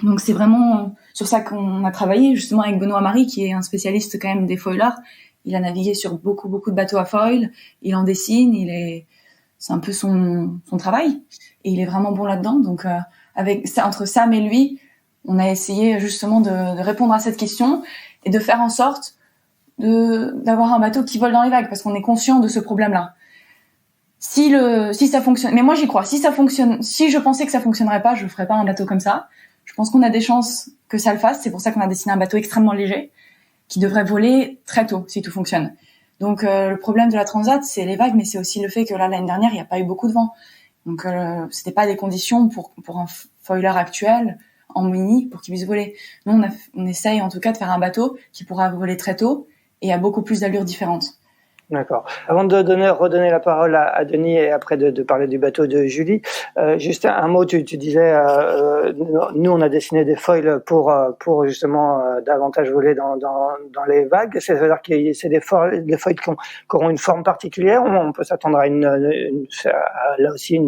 E: Donc c'est vraiment sur ça qu'on a travaillé, justement, avec Benoît Marie, qui est un spécialiste quand même des foilers. Il a navigué sur beaucoup de bateaux à foil, il en dessine, c'est un peu son travail, et il est vraiment bon là-dedans. Donc entre Sam et lui, on a essayé justement de répondre à cette question et de faire en sorte d'avoir un bateau qui vole dans les vagues, parce qu'on est conscient de ce problème-là. Si ça fonctionne, mais moi j'y crois, si ça fonctionne, si je pensais que ça fonctionnerait pas, je ferais pas un bateau comme ça. Je pense qu'on a des chances que ça le fasse, c'est pour ça qu'on a dessiné un bateau extrêmement léger, qui devrait voler très tôt, si tout fonctionne. Donc le problème de la Transat, c'est les vagues, mais c'est aussi le fait que là, l'année dernière, il n'y a pas eu beaucoup de vent. Donc c'était pas des conditions pour un foiler actuel en mini pour qu'il puisse voler. Nous, on essaye en tout cas de faire un bateau qui pourra voler très tôt et à beaucoup plus d'allures différentes.
B: D'accord. Avant de redonner la parole à Denis et après de parler du bateau de Julie, juste un mot, tu disais, nous on a dessiné des foils pour justement davantage voler dans les vagues. C'est-à-dire que c'est des foils qui auront une forme particulière. On peut s'attendre à là aussi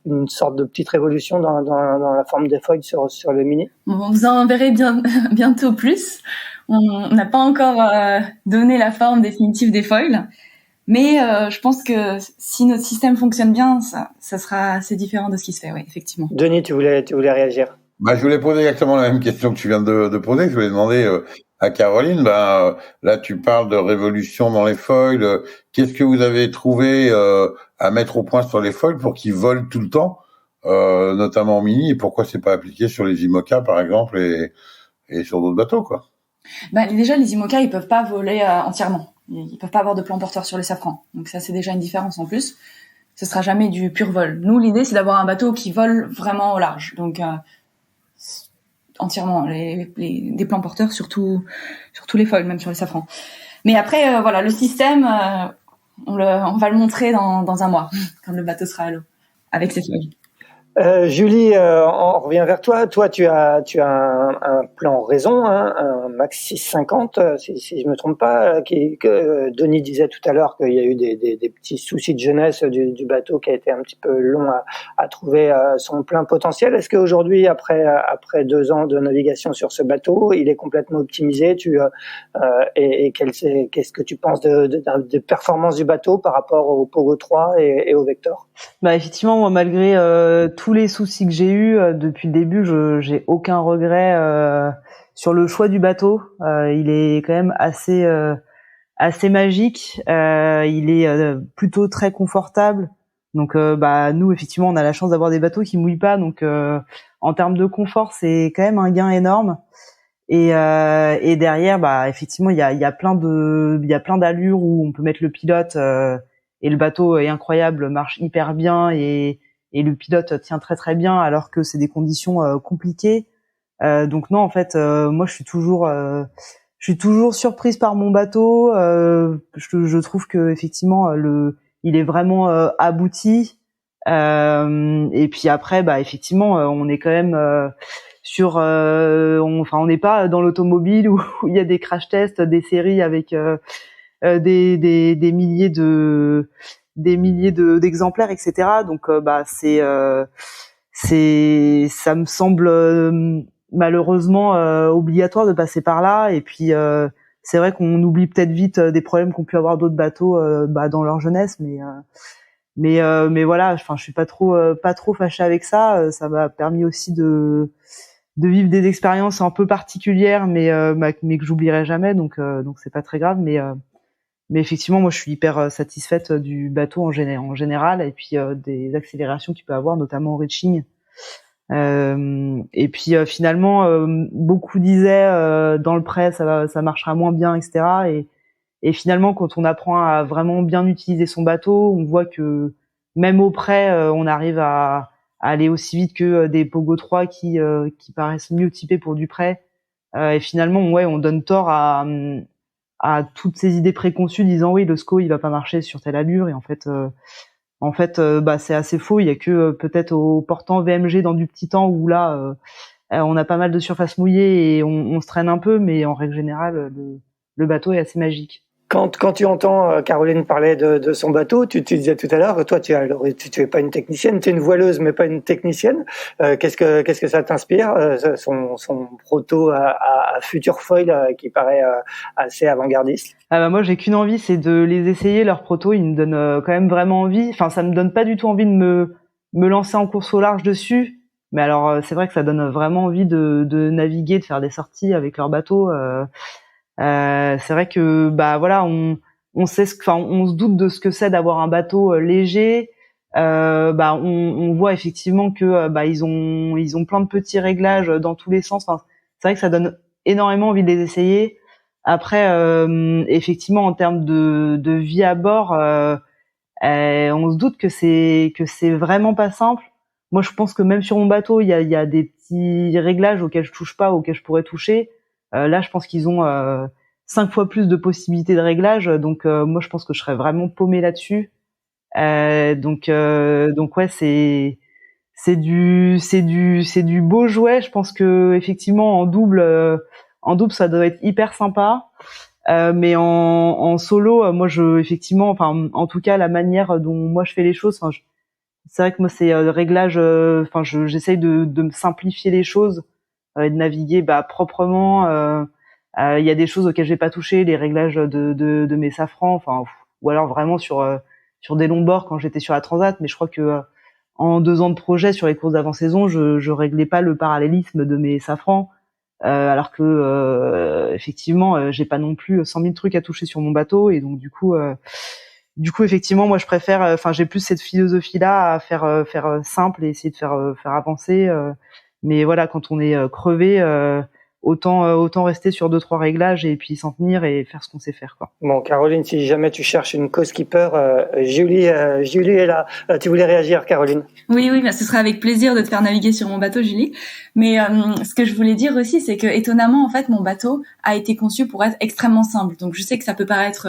B: une sorte de petite révolution dans la forme des foils sur le mini.
E: Vous en verrez bientôt plus. On n'a pas encore donné la forme définitive des foils, mais je pense que si notre système fonctionne bien, ça sera assez différent de ce qui se fait, oui, effectivement.
B: Denis, tu voulais réagir?
C: Je voulais poser exactement la même question que tu viens de poser. Je voulais demander à Caroline, là tu parles de révolution dans les foils. Qu'est-ce que vous avez trouvé à mettre au point sur les foils pour qu'ils volent tout le temps, notamment en mini, et pourquoi c'est pas appliqué sur les IMOCA par exemple et sur d'autres bateaux, quoi?
E: Déjà, les IMOCA, ils peuvent pas voler entièrement. Ils peuvent pas avoir de plan porteur sur le safran. Donc ça, c'est déjà une différence en plus. Ce sera jamais du pur vol. Nous, l'idée, c'est d'avoir un bateau qui vole vraiment au large. Donc entièrement, des plans porteurs sur tous les foils, même sur les safrans. Mais après, voilà, le système, on va le montrer dans un mois, quand le bateau sera à l'eau, avec ses foils.
B: Julie, on revient vers toi. Toi, tu as un plan Raison, un Max 650, si je me trompe pas, que Denis disait tout à l'heure qu'il y a eu des petits soucis de jeunesse du bateau qui a été un petit peu long à trouver son plein potentiel. Est-ce qu'aujourd'hui, après 2 ans de navigation sur ce bateau, il est complètement optimisé? Et qu'est-ce que tu penses de performance du bateau par rapport au Pogo 3 et au Vector?
D: Effectivement, moi, malgré tous les soucis que j'ai eus depuis le début, j'ai aucun regret sur le choix du bateau. Il est quand même assez magique. Il est plutôt très confortable. Donc nous, effectivement, on a la chance d'avoir des bateaux qui mouillent pas. Donc en termes de confort, c'est quand même un gain énorme. Et derrière, effectivement, il y a plein d'allures où on peut mettre le pilote. Et le bateau est incroyable, marche hyper bien et le pilote tient très très bien alors que c'est des conditions compliquées. Donc non, en fait, moi je suis toujours surprise par mon bateau. Je trouve que effectivement il est vraiment abouti. Et puis après, effectivement, on est quand même on n'est pas dans l'automobile où il y a des crash tests, des séries avec des milliers d'exemplaires, etc. Donc ça me semble malheureusement obligatoire de passer par là. Et puis c'est vrai qu'on oublie peut-être vite des problèmes qu'ont pu avoir d'autres bateaux dans leur jeunesse, mais voilà, enfin je suis pas trop fâchée avec ça. Ça m'a permis aussi de vivre des expériences un peu particulières, mais que j'oublierai jamais. Donc c'est pas très grave, mais effectivement, moi, je suis hyper satisfaite du bateau en général, et puis des accélérations qu'il peut avoir, notamment au reaching. Et puis finalement, beaucoup disaient dans le prêt ça marchera moins bien, etc. Et finalement, quand on apprend à vraiment bien utiliser son bateau, on voit que même au prêt, on arrive à aller aussi vite que des Pogo 3 qui paraissent mieux typés pour du prêt. Et finalement, on donne tort à toutes ces idées préconçues disant oui, le SCO il va pas marcher sur telle allure. Et en fait, c'est assez faux. Il y a que peut-être au portant VMG dans du petit temps où là, on a pas mal de surface mouillée et on se traîne un peu, mais en règle générale, le bateau est assez magique.
B: Quand tu entends Caroline parler de son bateau, tu disais tout à l'heure que toi tu es pas une technicienne, tu es une voileuse mais pas une technicienne. Qu'est-ce que ça t'inspire, son proto à Future Foil qui paraît assez avant-gardiste?
D: Moi j'ai qu'une envie, c'est de les essayer leurs protos. Ils me donnent quand même vraiment envie. Enfin, ça me donne pas du tout envie de me lancer en course au large dessus, mais alors c'est vrai que ça donne vraiment envie de naviguer, de faire des sorties avec leur bateau. C'est vrai que on sait on se doute de ce que c'est d'avoir un bateau léger. On voit effectivement que ils ont plein de petits réglages dans tous les sens. Enfin, c'est vrai que ça donne énormément envie de les essayer. Après, effectivement, en termes de vie à bord, on se doute que c'est vraiment pas simple. Moi, je pense que même sur mon bateau, il y a des petits réglages auxquels je touche pas, auxquels je pourrais toucher. Là, je pense qu'ils ont 5 fois plus de possibilités de réglage. Donc, moi, je pense que je serais vraiment paumée là-dessus. Donc ouais, c'est du beau jouet. Je pense que effectivement, en double, ça doit être hyper sympa. Mais en solo, moi, en tout cas, la manière dont moi je fais les choses, c'est vrai que moi, c'est le réglage. J'essaye de me simplifier les choses et de naviguer proprement. Il y a des choses auxquelles j'ai pas touché, les réglages de mes safrans, ou alors vraiment sur des longs bords quand j'étais sur la Transat. Mais je crois que en 2 ans de projet sur les courses d'avant-saison, je réglais pas le parallélisme de mes safrans, alors que effectivement, j'ai pas non plus 100 000 trucs à toucher sur mon bateau. Et donc du coup, effectivement, moi je préfère, j'ai plus cette philosophie-là à faire simple et essayer de faire avancer. Mais voilà, quand on est crevé, autant rester sur 2-3 réglages et puis s'en tenir et faire ce qu'on sait faire, quoi.
B: Bon, Caroline, si jamais tu cherches une co-skipper, Julie est là. Tu voulais réagir, Caroline?
E: Oui, ce sera avec plaisir de te faire naviguer sur mon bateau, Julie. Mais ce que je voulais dire aussi, c'est que étonnamment, en fait, mon bateau a été conçu pour être extrêmement simple. Donc, je sais que ça peut paraître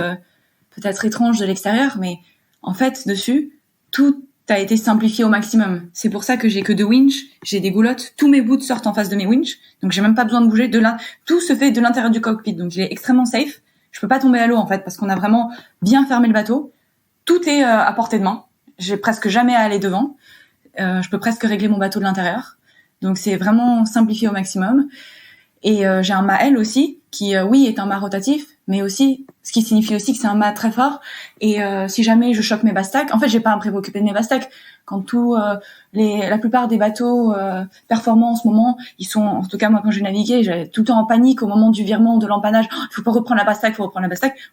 E: peut-être étrange de l'extérieur, mais en fait, dessus, tout a été simplifié au maximum. C'est pour ça que j'ai que 2 winches, j'ai des goulottes, tous mes boots sortent en face de mes winches, donc j'ai même pas besoin de bouger tout se fait de l'intérieur du cockpit, donc il est extrêmement safe. Je peux pas tomber à l'eau en fait parce qu'on a vraiment bien fermé le bateau. Tout est à portée de main. J'ai presque jamais à aller devant. Je peux presque régler mon bateau de l'intérieur. Donc c'est vraiment simplifié au maximum. Et j'ai un mât L aussi qui oui est un mât rotatif, mais aussi ce qui signifie aussi que c'est un mât très fort. Et si jamais je choque mes bastacs, en fait j'ai pas à me préoccuper de mes bastacs. Quand la plupart des bateaux performants en ce moment, ils sont, en tout cas moi quand j'ai navigué, j'étais tout le temps en panique au moment du virement ou de l'empannage. Faut pas reprendre la bastac,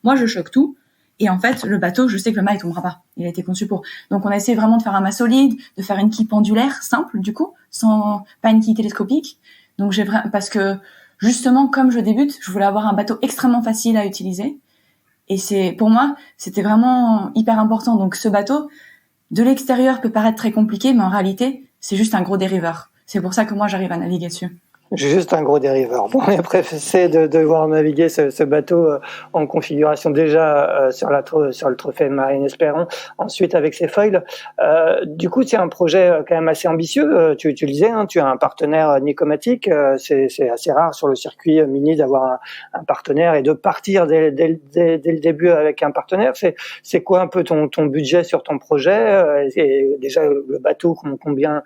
E: Moi je choque tout. Et en fait, le bateau, je sais que le mât, il tombera pas. Il a été conçu pour. Donc, on a essayé vraiment de faire un mât solide, de faire une quille pendulaire, simple, du coup, pas une quille télescopique. Donc, parce que, justement, comme je débute, je voulais avoir un bateau extrêmement facile à utiliser. Et pour moi, c'était vraiment hyper important. Donc, ce bateau, de l'extérieur, peut paraître très compliqué, mais en réalité, c'est juste un gros dériveur. C'est pour ça que moi, j'arrive à naviguer dessus.
B: Juste un gros dériveur. Bon, et après, c'est de devoir naviguer ce bateau en configuration déjà sur le trophée Marine Espérance, ensuite avec ses foils. Du coup, c'est un projet quand même assez ambitieux. Tu le disais, hein, tu as un partenaire Nicomatic. C'est assez rare sur le circuit mini d'avoir un partenaire et de partir dès le début avec un partenaire. C'est quoi un peu ton budget sur ton projet et déjà le bateau, combien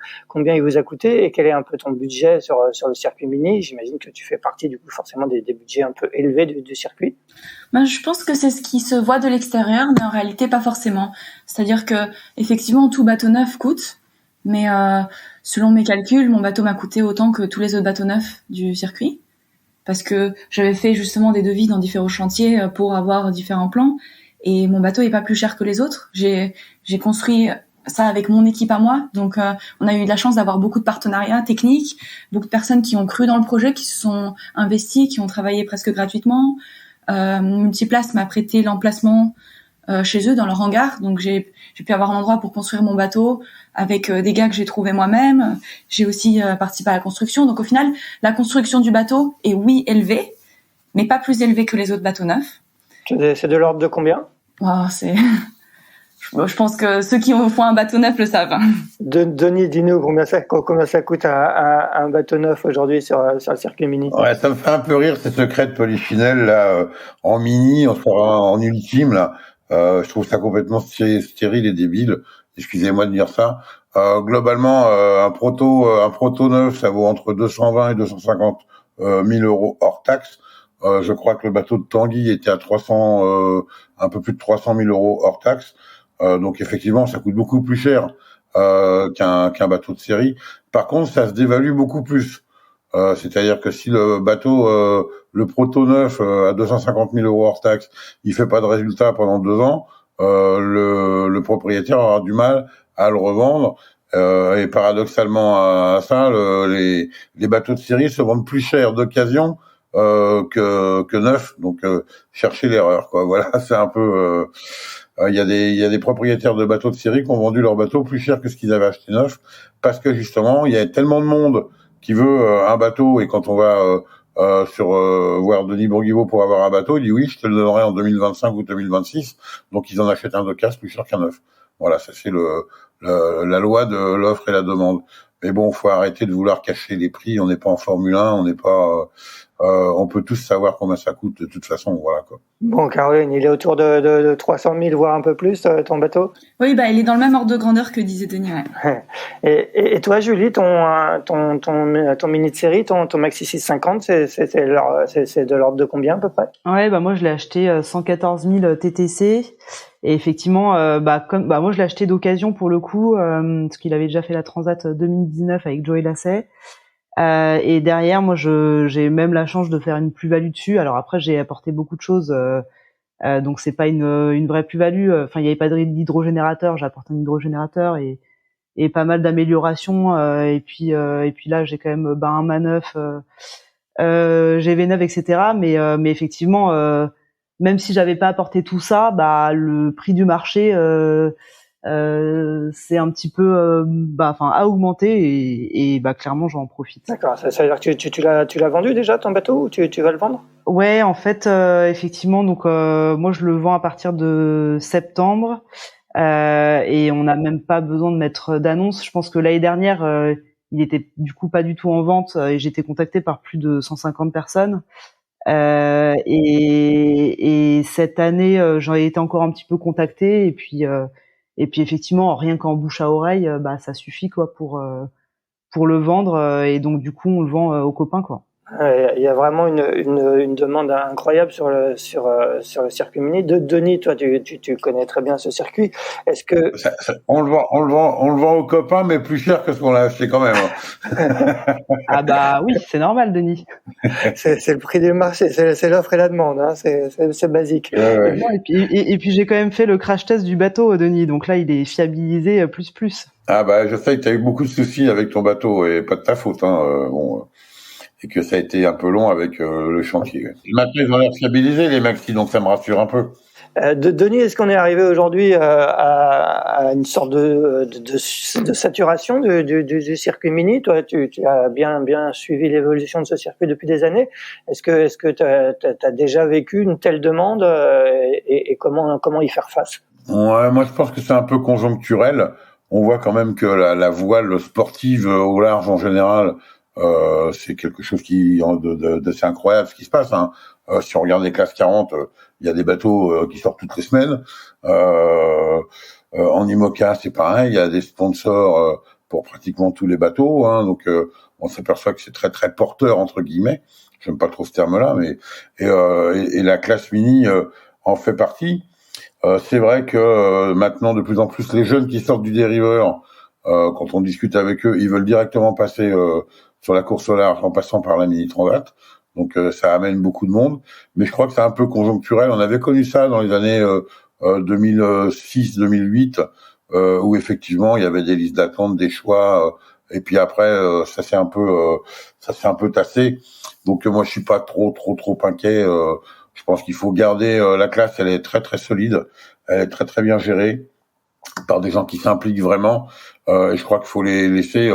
B: il vous a coûté et quel est un peu ton budget sur le circuit mini? J'imagine que tu fais partie du coup forcément des budgets un peu élevés du circuit.
E: Je pense que c'est ce qui se voit de l'extérieur, mais en réalité pas forcément. C'est-à-dire que effectivement tout bateau neuf coûte, mais selon mes calculs, mon bateau m'a coûté autant que tous les autres bateaux neufs du circuit, parce que j'avais fait justement des devis dans différents chantiers pour avoir différents plans, et mon bateau est pas plus cher que les autres. J'ai construit ça avec mon équipe à moi. Donc, on a eu de la chance d'avoir beaucoup de partenariats techniques, beaucoup de personnes qui ont cru dans le projet, qui se sont investies, qui ont travaillé presque gratuitement. Multiplace m'a prêté l'emplacement chez eux dans leur hangar, donc j'ai pu avoir un endroit pour construire mon bateau avec des gars que j'ai trouvés moi-même. J'ai aussi participé à la construction. Donc au final, la construction du bateau est élevée, mais pas plus élevée que les autres bateaux neufs.
B: C'est de l'ordre de combien?
E: Je pense que ceux qui font un bateau neuf le savent.
B: Denis, dis-nous combien ça coûte un bateau neuf aujourd'hui sur le circuit mini?
C: Ouais, ça me fait un peu rire ces secrets de Polichinelle là, en mini, en ultime là. Je trouve ça complètement stérile et débile. Excusez-moi de dire ça. Globalement, un proto neuf, ça vaut entre 220 et 250 000 euros hors taxe. Je crois que le bateau de Tanguy était à un peu plus de 300 000 euros hors taxe. Donc effectivement, ça coûte beaucoup plus cher qu'un bateau de série. Par contre, ça se dévalue beaucoup plus. C'est-à-dire que si le bateau, le proto neuf à 250 000 euros hors taxe, il fait pas de résultat pendant 2 ans, le propriétaire aura du mal à le revendre. Et paradoxalement à ça, les bateaux de série se vendent plus cher d'occasion que neuf. Donc cherchez l'erreur, quoi. Voilà, c'est un peu. Il y a des propriétaires de bateaux de série qui ont vendu leur bateau plus cher que ce qu'ils avaient acheté neuf, parce que justement il y a tellement de monde qui veut un bateau, et quand on va voir Denis Bourguiveau pour avoir un bateau, il dit oui, je te le donnerai en 2025 ou 2026. Donc ils en achètent un d'occasion plus cher qu'un neuf. Voilà, ça c'est la loi de l'offre et la demande. Mais bon, faut arrêter de vouloir cacher les prix. On n'est pas en Formule 1, on n'est pas. On peut tous savoir combien ça coûte de toute façon, voilà quoi.
B: Bon, Caroline, il est autour de 300 000, voire un peu plus, ton bateau?
E: Oui, il est dans le même ordre de grandeur que disait Denis. Ouais.
B: Et toi, Julie, ton mini de série, ton Maxi 650, c'est de l'ordre de combien à peu près?
D: Ouais, moi je l'ai acheté 114 000 TTC. Et effectivement, moi je l'ai acheté d'occasion pour le coup, parce qu'il avait déjà fait la Transat 2019 avec Joey Lasset. Et derrière, moi, j'ai même la chance de faire une plus-value dessus. Alors après, j'ai apporté beaucoup de choses, donc c'est pas une vraie plus-value. Enfin, il y avait pas d'hydrogénérateur, j'ai apporté un hydrogénérateur et pas mal d'améliorations. Et puis là, j'ai quand même un manœuf, GV9, etc. Mais effectivement, même si j'avais pas apporté tout ça, le prix du marché c'est un petit peu a augmenté et clairement j'en profite.
B: D'accord, ça veut dire que tu l'as vendu déjà ton bateau, ou tu vas le vendre?
D: Ouais, en fait effectivement, donc moi je le vends à partir de septembre et on n'a même pas besoin de mettre d'annonce. Je pense que l'année dernière il était du coup pas du tout en vente et j'étais contactée par plus de 150 personnes. Et cette année j'en ai été encore un petit peu contactée et puis effectivement, rien qu'en bouche à oreille, ça suffit quoi pour le vendre et donc du coup on le vend aux copains quoi.
B: Il y a vraiment une demande incroyable sur le circuit mini. Denis, toi tu connais très bien ce circuit. Est-ce que
C: on le vend aux copains, mais plus cher que ce qu'on l'a acheté quand même.
D: Ah oui, c'est normal, Denis.
B: c'est le prix du marché, c'est l'offre et la demande, hein, c'est basique.
C: Ouais.
D: Et puis j'ai quand même fait le crash test du bateau, Denis. Donc là, il est fiabilisé plus.
C: Ah je sais que tu as eu beaucoup de soucis avec ton bateau et pas de ta faute, hein. Et que ça a été un peu long avec le chantier. Maintenant, ils ont l'air fiabilisés, les Maxi, donc ça me rassure un peu.
B: Denis, est-ce qu'on est arrivé aujourd'hui à une sorte de saturation du circuit mini? Toi, tu as bien suivi l'évolution de ce circuit depuis des années. Est-ce que tu as déjà vécu une telle demande et comment y faire face?
C: Ouais, moi je pense que c'est un peu conjoncturel. On voit quand même que la voile sportive au large en général, c'est quelque chose d'assez incroyable ce qui se passe, hein. Si on regarde les classes 40, il y a des bateaux qui sortent toutes les semaines. En IMOCA, c'est pareil, il y a des sponsors pour pratiquement tous les bateaux, hein. Donc on s'aperçoit que c'est très très porteur entre guillemets. J'aime pas trop ce terme-là, mais et la classe mini en fait partie. C'est vrai que maintenant de plus en plus les jeunes qui sortent du dériveur, quand on discute avec eux, ils veulent directement passer sur la course au large en passant par la mini transat. Donc ça amène beaucoup de monde, mais je crois que c'est un peu conjoncturel. On avait connu ça dans les années 2006-2008 où effectivement il y avait des listes d'attente, des choix, et puis après ça s'est un peu tassé. Donc moi je suis pas trop inquiet. Je pense qu'il faut garder la classe, elle est très très solide, elle est très très bien gérée par des gens qui s'impliquent vraiment. Et je crois qu'il faut les laisser.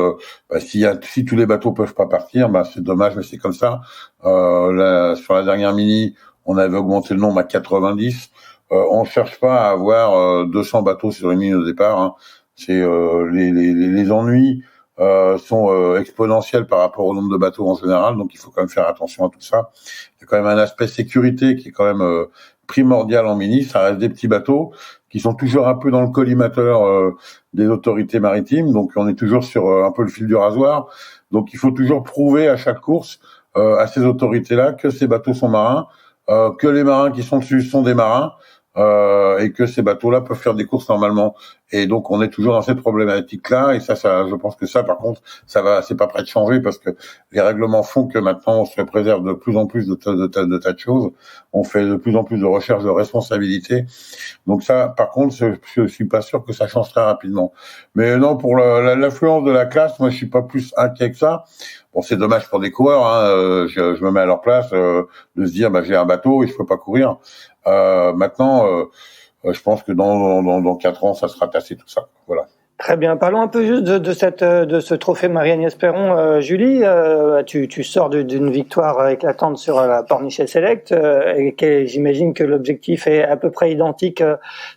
C: Si tous les bateaux peuvent pas partir, c'est dommage, mais c'est comme ça. Sur la dernière mini, on avait augmenté le nombre à 90. On cherche pas à avoir 200 bateaux sur une mini au départ. Hein. C'est les ennuis sont exponentiels par rapport au nombre de bateaux en général, donc il faut quand même faire attention à tout ça. Il y a quand même un aspect sécurité qui est quand même primordial en mini. Ça reste des petits bateaux qui sont toujours un peu dans le collimateur des autorités maritimes, donc on est toujours sur un peu le fil du rasoir. Donc il faut toujours prouver à chaque course à ces autorités-là que ces bateaux sont marins, que les marins qui sont dessus sont des marins, et que ces bateaux-là peuvent faire des courses normalement. Et donc on est toujours dans cette problématique-là. Et ça, je pense que ça, par contre, c'est pas prêt de changer parce que les règlements font que maintenant on se préserve de plus en plus de tas de choses. On fait de plus en plus de recherche de responsabilité. Donc ça, par contre, je suis pas sûr que ça change très rapidement. Mais non, pour l'affluence de la classe, moi je suis pas plus inquiet que ça. Bon, c'est dommage pour des coureurs. Hein, je me mets à leur place de se dire, j'ai un bateau et je peux pas courir. Maintenant, je pense que dans 4 ans, ça sera tassé tout ça. Voilà.
B: Très bien. Parlons un peu juste de ce trophée Marie-Agnès Perron. Julie, tu sors d'une victoire éclatante sur la Pornichet Select, et j'imagine que l'objectif est à peu près identique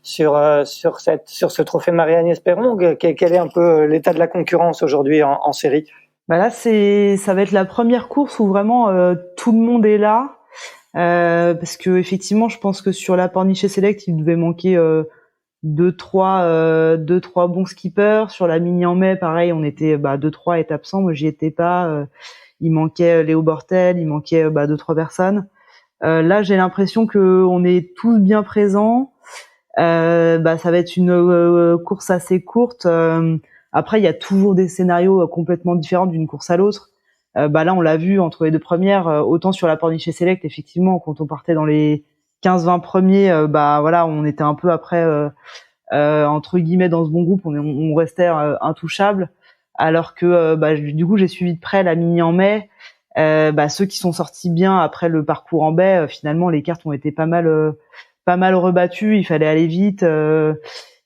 B: sur ce trophée Marie-Agnès Perron. Quel est un peu l'état de la concurrence aujourd'hui en série?
D: Là, ça va être la première course où vraiment tout le monde est là. Parce que effectivement, je pense que sur la Pornichet Select, il devait manquer 2-3 bons skippers. Sur la mini en mai, pareil, on était 2-3 étaient absents. Moi, j'y étais pas. Il manquait Léo Bortel, il manquait 2-3 personnes. Là, j'ai l'impression que on est tous bien présents. Ça va être une course assez courte. Après, il y a toujours des scénarios complètement différents d'une course à l'autre. Là, on l'a vu entre les deux premières, autant sur la Pornichet Select, effectivement, quand on partait dans les 15-20 premiers, on était un peu après, entre guillemets, dans ce bon groupe, on restait intouchable, alors que du coup, j'ai suivi de près la mini en mai. Ceux qui sont sortis bien après le parcours en baie, finalement, les cartes ont été pas mal rebattues, il fallait aller vite.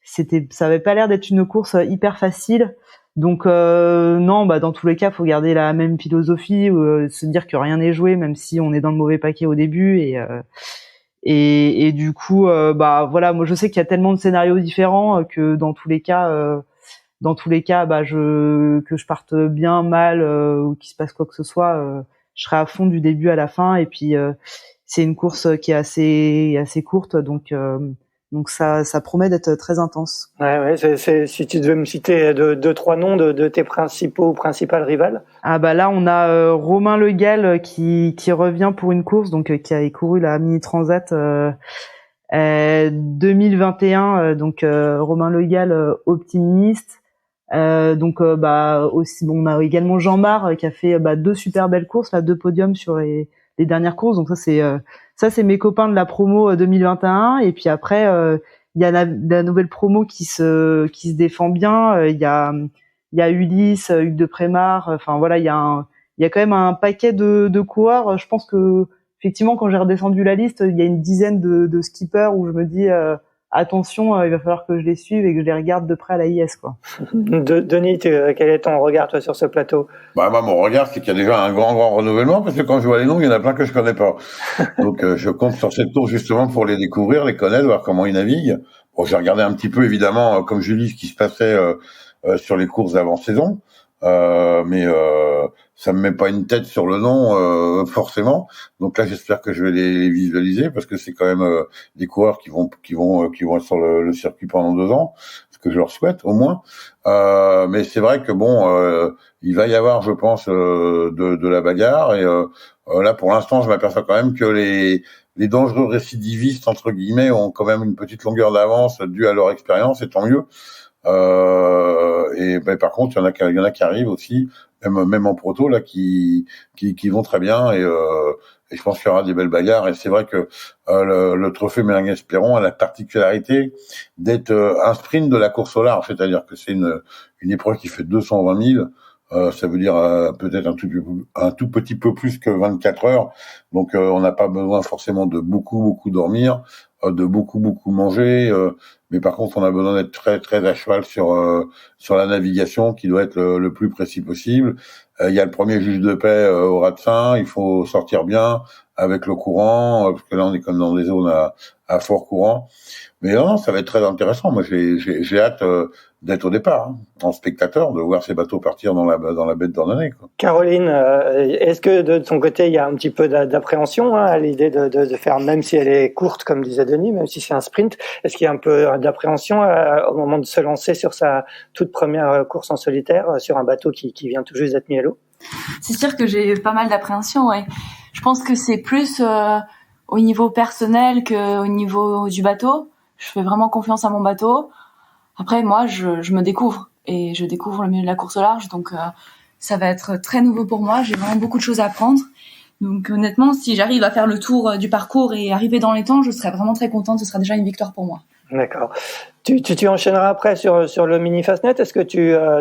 D: Ça avait pas l'air d'être une course hyper facile. Donc non, dans tous les cas, faut garder la même philosophie, se dire que rien n'est joué, même si on est dans le mauvais paquet au début. Et du coup, moi je sais qu'il y a tellement de scénarios différents que dans tous les cas, que je parte bien, mal ou qu'il se passe quoi que ce soit, je serai à fond du début à la fin. Et puis c'est une course qui est assez courte, donc ça promet d'être très intense.
B: Ouais, si tu devais me citer deux, trois noms de tes principales rivales.
D: Là on a Romain Le Gall qui revient pour une course, donc qui a couru la Mini Transat 2021, Romain Le Gall optimiste. Aussi on a également Jean-Marc qui a fait 2 super belles courses, 2 podiums sur les dernières courses. Donc ça c'est mes copains de la promo 2021. Et puis après il y a la nouvelle promo qui se défend bien. Il y a Ulysse, Hugues de Prémar. Enfin voilà, il y a quand même un paquet de coureurs. Je pense que effectivement quand j'ai redescendu la liste, il y a une dizaine de skippers où je me dis attention, il va falloir que je les suive et que je les regarde de près à la IS, quoi.
B: Denis, quel est ton regard, toi, sur ce plateau?
C: Moi, mon regard, c'est qu'il y a déjà un grand renouvellement, parce que quand je vois les noms, il y en a plein que je connais pas. Donc, je compte sur cette tour, justement, pour les découvrir, les connaître, voir comment ils naviguent. Bon, j'ai regardé un petit peu, évidemment, comme Julie, ce qui se passait sur les courses d'avant-saison. Mais ça me met pas une tête sur le nom forcément. Donc là, j'espère que je vais les visualiser parce que c'est quand même des coureurs qui vont être sur le circuit pendant 2 ans, ce que je leur souhaite au moins. Mais c'est vrai que il va y avoir, je pense, de la bagarre. Et là, pour l'instant, je m'aperçois quand même que les dangereux récidivistes entre guillemets ont quand même une petite longueur d'avance due à leur expérience, et tant mieux. Par contre, il y en a qui arrivent aussi, même en proto là, qui vont très bien, Et je pense qu'il y aura des belles bagarres. Et c'est vrai que le trophée Méringuez-Perron a la particularité d'être un sprint de la course au large, c'est-à-dire que c'est une épreuve qui fait 220 000. Ça veut dire peut-être un tout petit peu plus que 24 heures. Donc on n'a pas besoin forcément de beaucoup dormir, de beaucoup manger. Mais par contre, on a besoin d'être très très à cheval sur la navigation, qui doit être le plus précis possible. Il y a le premier juge de paix au Rat-de-Seine. Il faut sortir bien avec le courant, parce que là on est comme dans des zones à fort courant. Mais non, ça va être très intéressant. Moi, j'ai hâte d'être au départ, en spectateur, de voir ces bateaux partir dans la baie de Dordogne, quoi.
B: Caroline, est-ce que de ton côté, il y a un petit peu d'appréhension à l'idée de faire, même si elle est courte, comme disait Denis, même si c'est un sprint, est-ce qu'il y a un peu d'appréhension au moment de se lancer sur sa toute première course en solitaire, sur un bateau qui vient tout juste d'être mis à l'eau?
E: C'est sûr que j'ai pas mal d'appréhension, ouais. Je pense que c'est plus au niveau personnel qu'au niveau du bateau. Je fais vraiment confiance à mon bateau. Après, moi, je me découvre et je découvre le milieu de la course au large, donc ça va être très nouveau pour moi. J'ai vraiment beaucoup de choses à apprendre. Donc honnêtement, si j'arrive à faire le tour du parcours et arriver dans les temps, je serai vraiment très contente. Ce sera déjà une victoire pour moi.
B: D'accord. Tu enchaîneras après sur le mini Fastnet. Est-ce que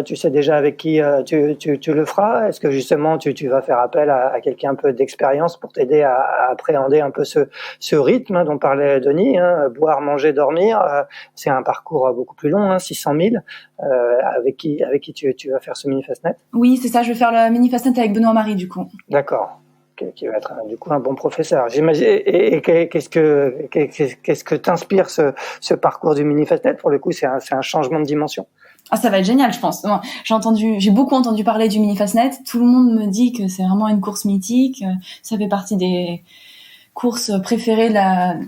B: tu sais déjà avec qui tu le feras? Est-ce que justement tu vas faire appel à quelqu'un un peu d'expérience pour t'aider à appréhender un peu ce rythme dont parlait Denis, hein, boire, manger, dormir. C'est un parcours beaucoup plus long, hein, 600 000. Avec qui tu vas faire ce mini Fastnet?
E: Oui, c'est ça. Je vais faire le mini Fastnet avec Benoît-Marie du coup.
B: D'accord. Qui va être du coup un bon professeur, j'imagine. Et qu'est-ce que t'inspire ce parcours du mini Fastnet? Pour le coup, c'est un changement de dimension.
E: Ah, ça va être génial, je pense. J'ai beaucoup entendu parler du mini Fastnet. Tout le monde me dit que c'est vraiment une course mythique. Ça fait partie des courses préférées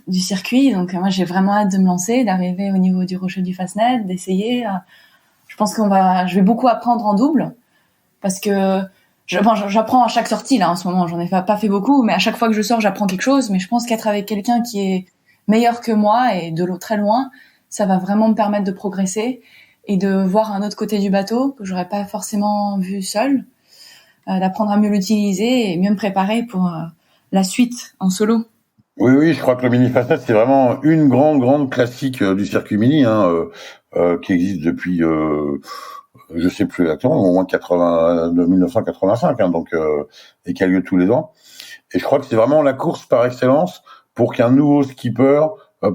E: du circuit. Donc moi, j'ai vraiment hâte de me lancer, d'arriver au niveau du rocher du Fastnet, d'essayer. Je pense je vais beaucoup apprendre en double parce que j'apprends à chaque sortie là en ce moment. J'en ai pas fait beaucoup, mais à chaque fois que je sors, j'apprends quelque chose. Mais je pense qu'être avec quelqu'un qui est meilleur que moi et de très loin, ça va vraiment me permettre de progresser et de voir un autre côté du bateau que j'aurais pas forcément vu seul, d'apprendre à mieux l'utiliser et mieux me préparer pour la suite en solo.
C: Oui, je crois que le mini Fastnet, c'est vraiment une grande classique du circuit mini, qui existe depuis je sais plus exactement, au moins 1985, et qui a lieu tous les ans. Et je crois que c'est vraiment la course par excellence pour qu'un nouveau skipper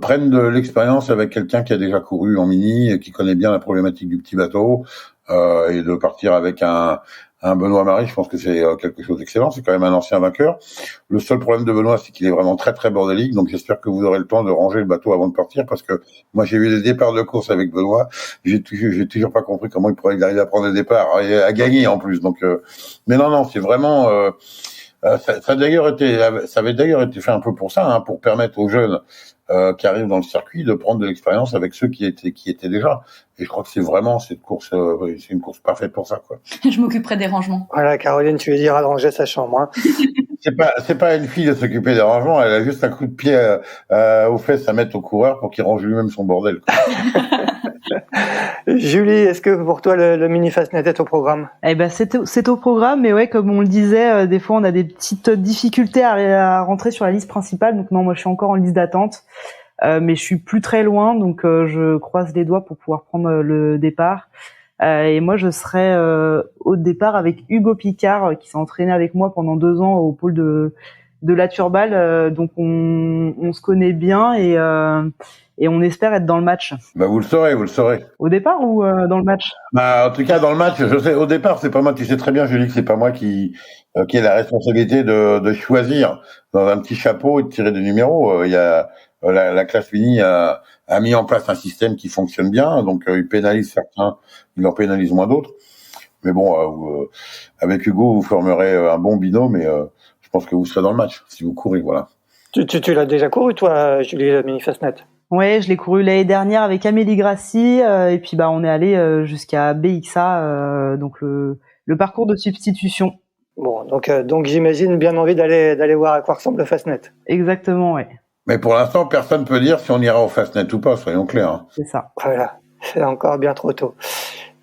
C: prenne de l'expérience avec quelqu'un qui a déjà couru en mini et qui connaît bien la problématique du petit bateau, et de partir avec un Benoît-Marie. Je pense que c'est quelque chose d'excellent. C'est quand même un ancien vainqueur. Le seul problème de Benoît, c'est qu'il est vraiment très très bordélique. Donc j'espère que vous aurez le temps de ranger le bateau avant de partir, parce que moi j'ai eu des départs de course avec Benoît. J'ai toujours pas compris comment il pourrait arriver à prendre des départs et à gagner en plus. Donc mais non, c'est vraiment ça avait d'ailleurs été fait un peu pour ça, hein, pour permettre aux jeunes qui arrivent dans le circuit de prendre de l'expérience avec ceux qui étaient déjà. Et je crois que c'est vraiment cette course, c'est une course parfaite pour ça, quoi.
E: Je m'occuperai des rangements.
B: Voilà, Caroline, tu lui diras de ranger sa chambre, hein.
C: C'est pas une fille de s'occuper des rangements, elle a juste un coup de pied aux fesses à mettre au coureur pour qu'il range lui-même son bordel, quoi.
B: Julie, est-ce que pour toi le mini Fastnet est au programme?
D: Eh ben c'est au programme, mais ouais, comme on le disait, des fois on a des petites difficultés à rentrer sur la liste principale. Donc non, moi je suis encore en liste d'attente, mais je suis plus très loin, donc je croise les doigts pour pouvoir prendre le départ. Et moi je serai au départ avec Hugo Picard, qui s'est entraîné avec moi pendant 2 ans au pôle de la Turballe, donc on se connaît bien et on espère être dans le match.
C: Bah vous le saurez.
D: Au départ ou dans le match?
C: Bah en tout cas dans le match, je sais. Au départ, c'est pas moi. Tu sais très bien, Julie, que c'est pas moi qui ai la responsabilité de choisir dans un petit chapeau et de tirer des numéros. Il y a la classe mini a mis en place un système qui fonctionne bien, donc il pénalise certains, il en pénalise moins d'autres. Mais bon, avec Hugo, vous formerez un bon binôme, et je pense que vous serez dans le match si vous courez, voilà.
B: Tu l'as déjà couru, toi, Julie, le mini Fastnet?
D: Ouais, je l'ai couru l'année dernière avec Amélie Grassi, et puis on est allé jusqu'à BXA, donc le parcours de substitution.
B: Bon, donc j'imagine bien envie d'aller voir à quoi ressemble le Fastnet.
D: Exactement, ouais.
C: Mais pour l'instant, personne peut dire si on ira au Fastnet ou pas, soyons clairs, hein.
D: C'est ça.
B: Voilà, c'est encore bien trop tôt.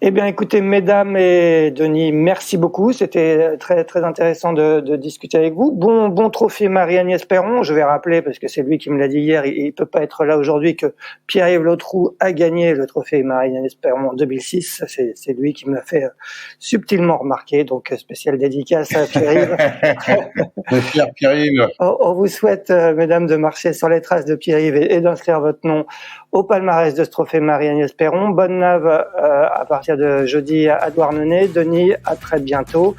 B: Eh bien, écoutez, mesdames et Denis, merci beaucoup. C'était très, très intéressant de discuter avec vous. Bon trophée Marie-Agnès Perron. Je vais rappeler, parce que c'est lui qui me l'a dit hier, il peut pas être là aujourd'hui, que Pierre-Yves Lotrou a gagné le trophée Marie-Agnès Perron en 2006. C'est lui qui me l'a fait subtilement remarquer. Donc, spéciale dédicace à Pierre-Yves.
C: Pierre-Yves.
B: On vous souhaite, mesdames, de marcher sur les traces de Pierre-Yves et d'inscrire votre nom au palmarès de ce trophée Marie-Agnès Perron. Bonne nave à partir de jeudi à Douarnenez. Denis, à très bientôt.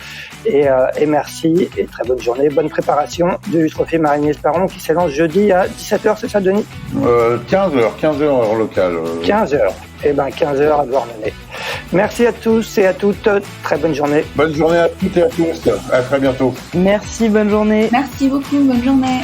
B: Et merci et très bonne journée. Bonne préparation du trophée Marie-Agnès Perron qui s'élance jeudi à 17h, c'est ça, Denis?
C: 15h heure locale.
B: 15h. Eh ben, 15h à Douarnenez. Merci à tous et à toutes. Très bonne journée.
C: Bonne journée à toutes et à tous. À très bientôt.
D: Merci, bonne journée.
E: Merci beaucoup, bonne journée.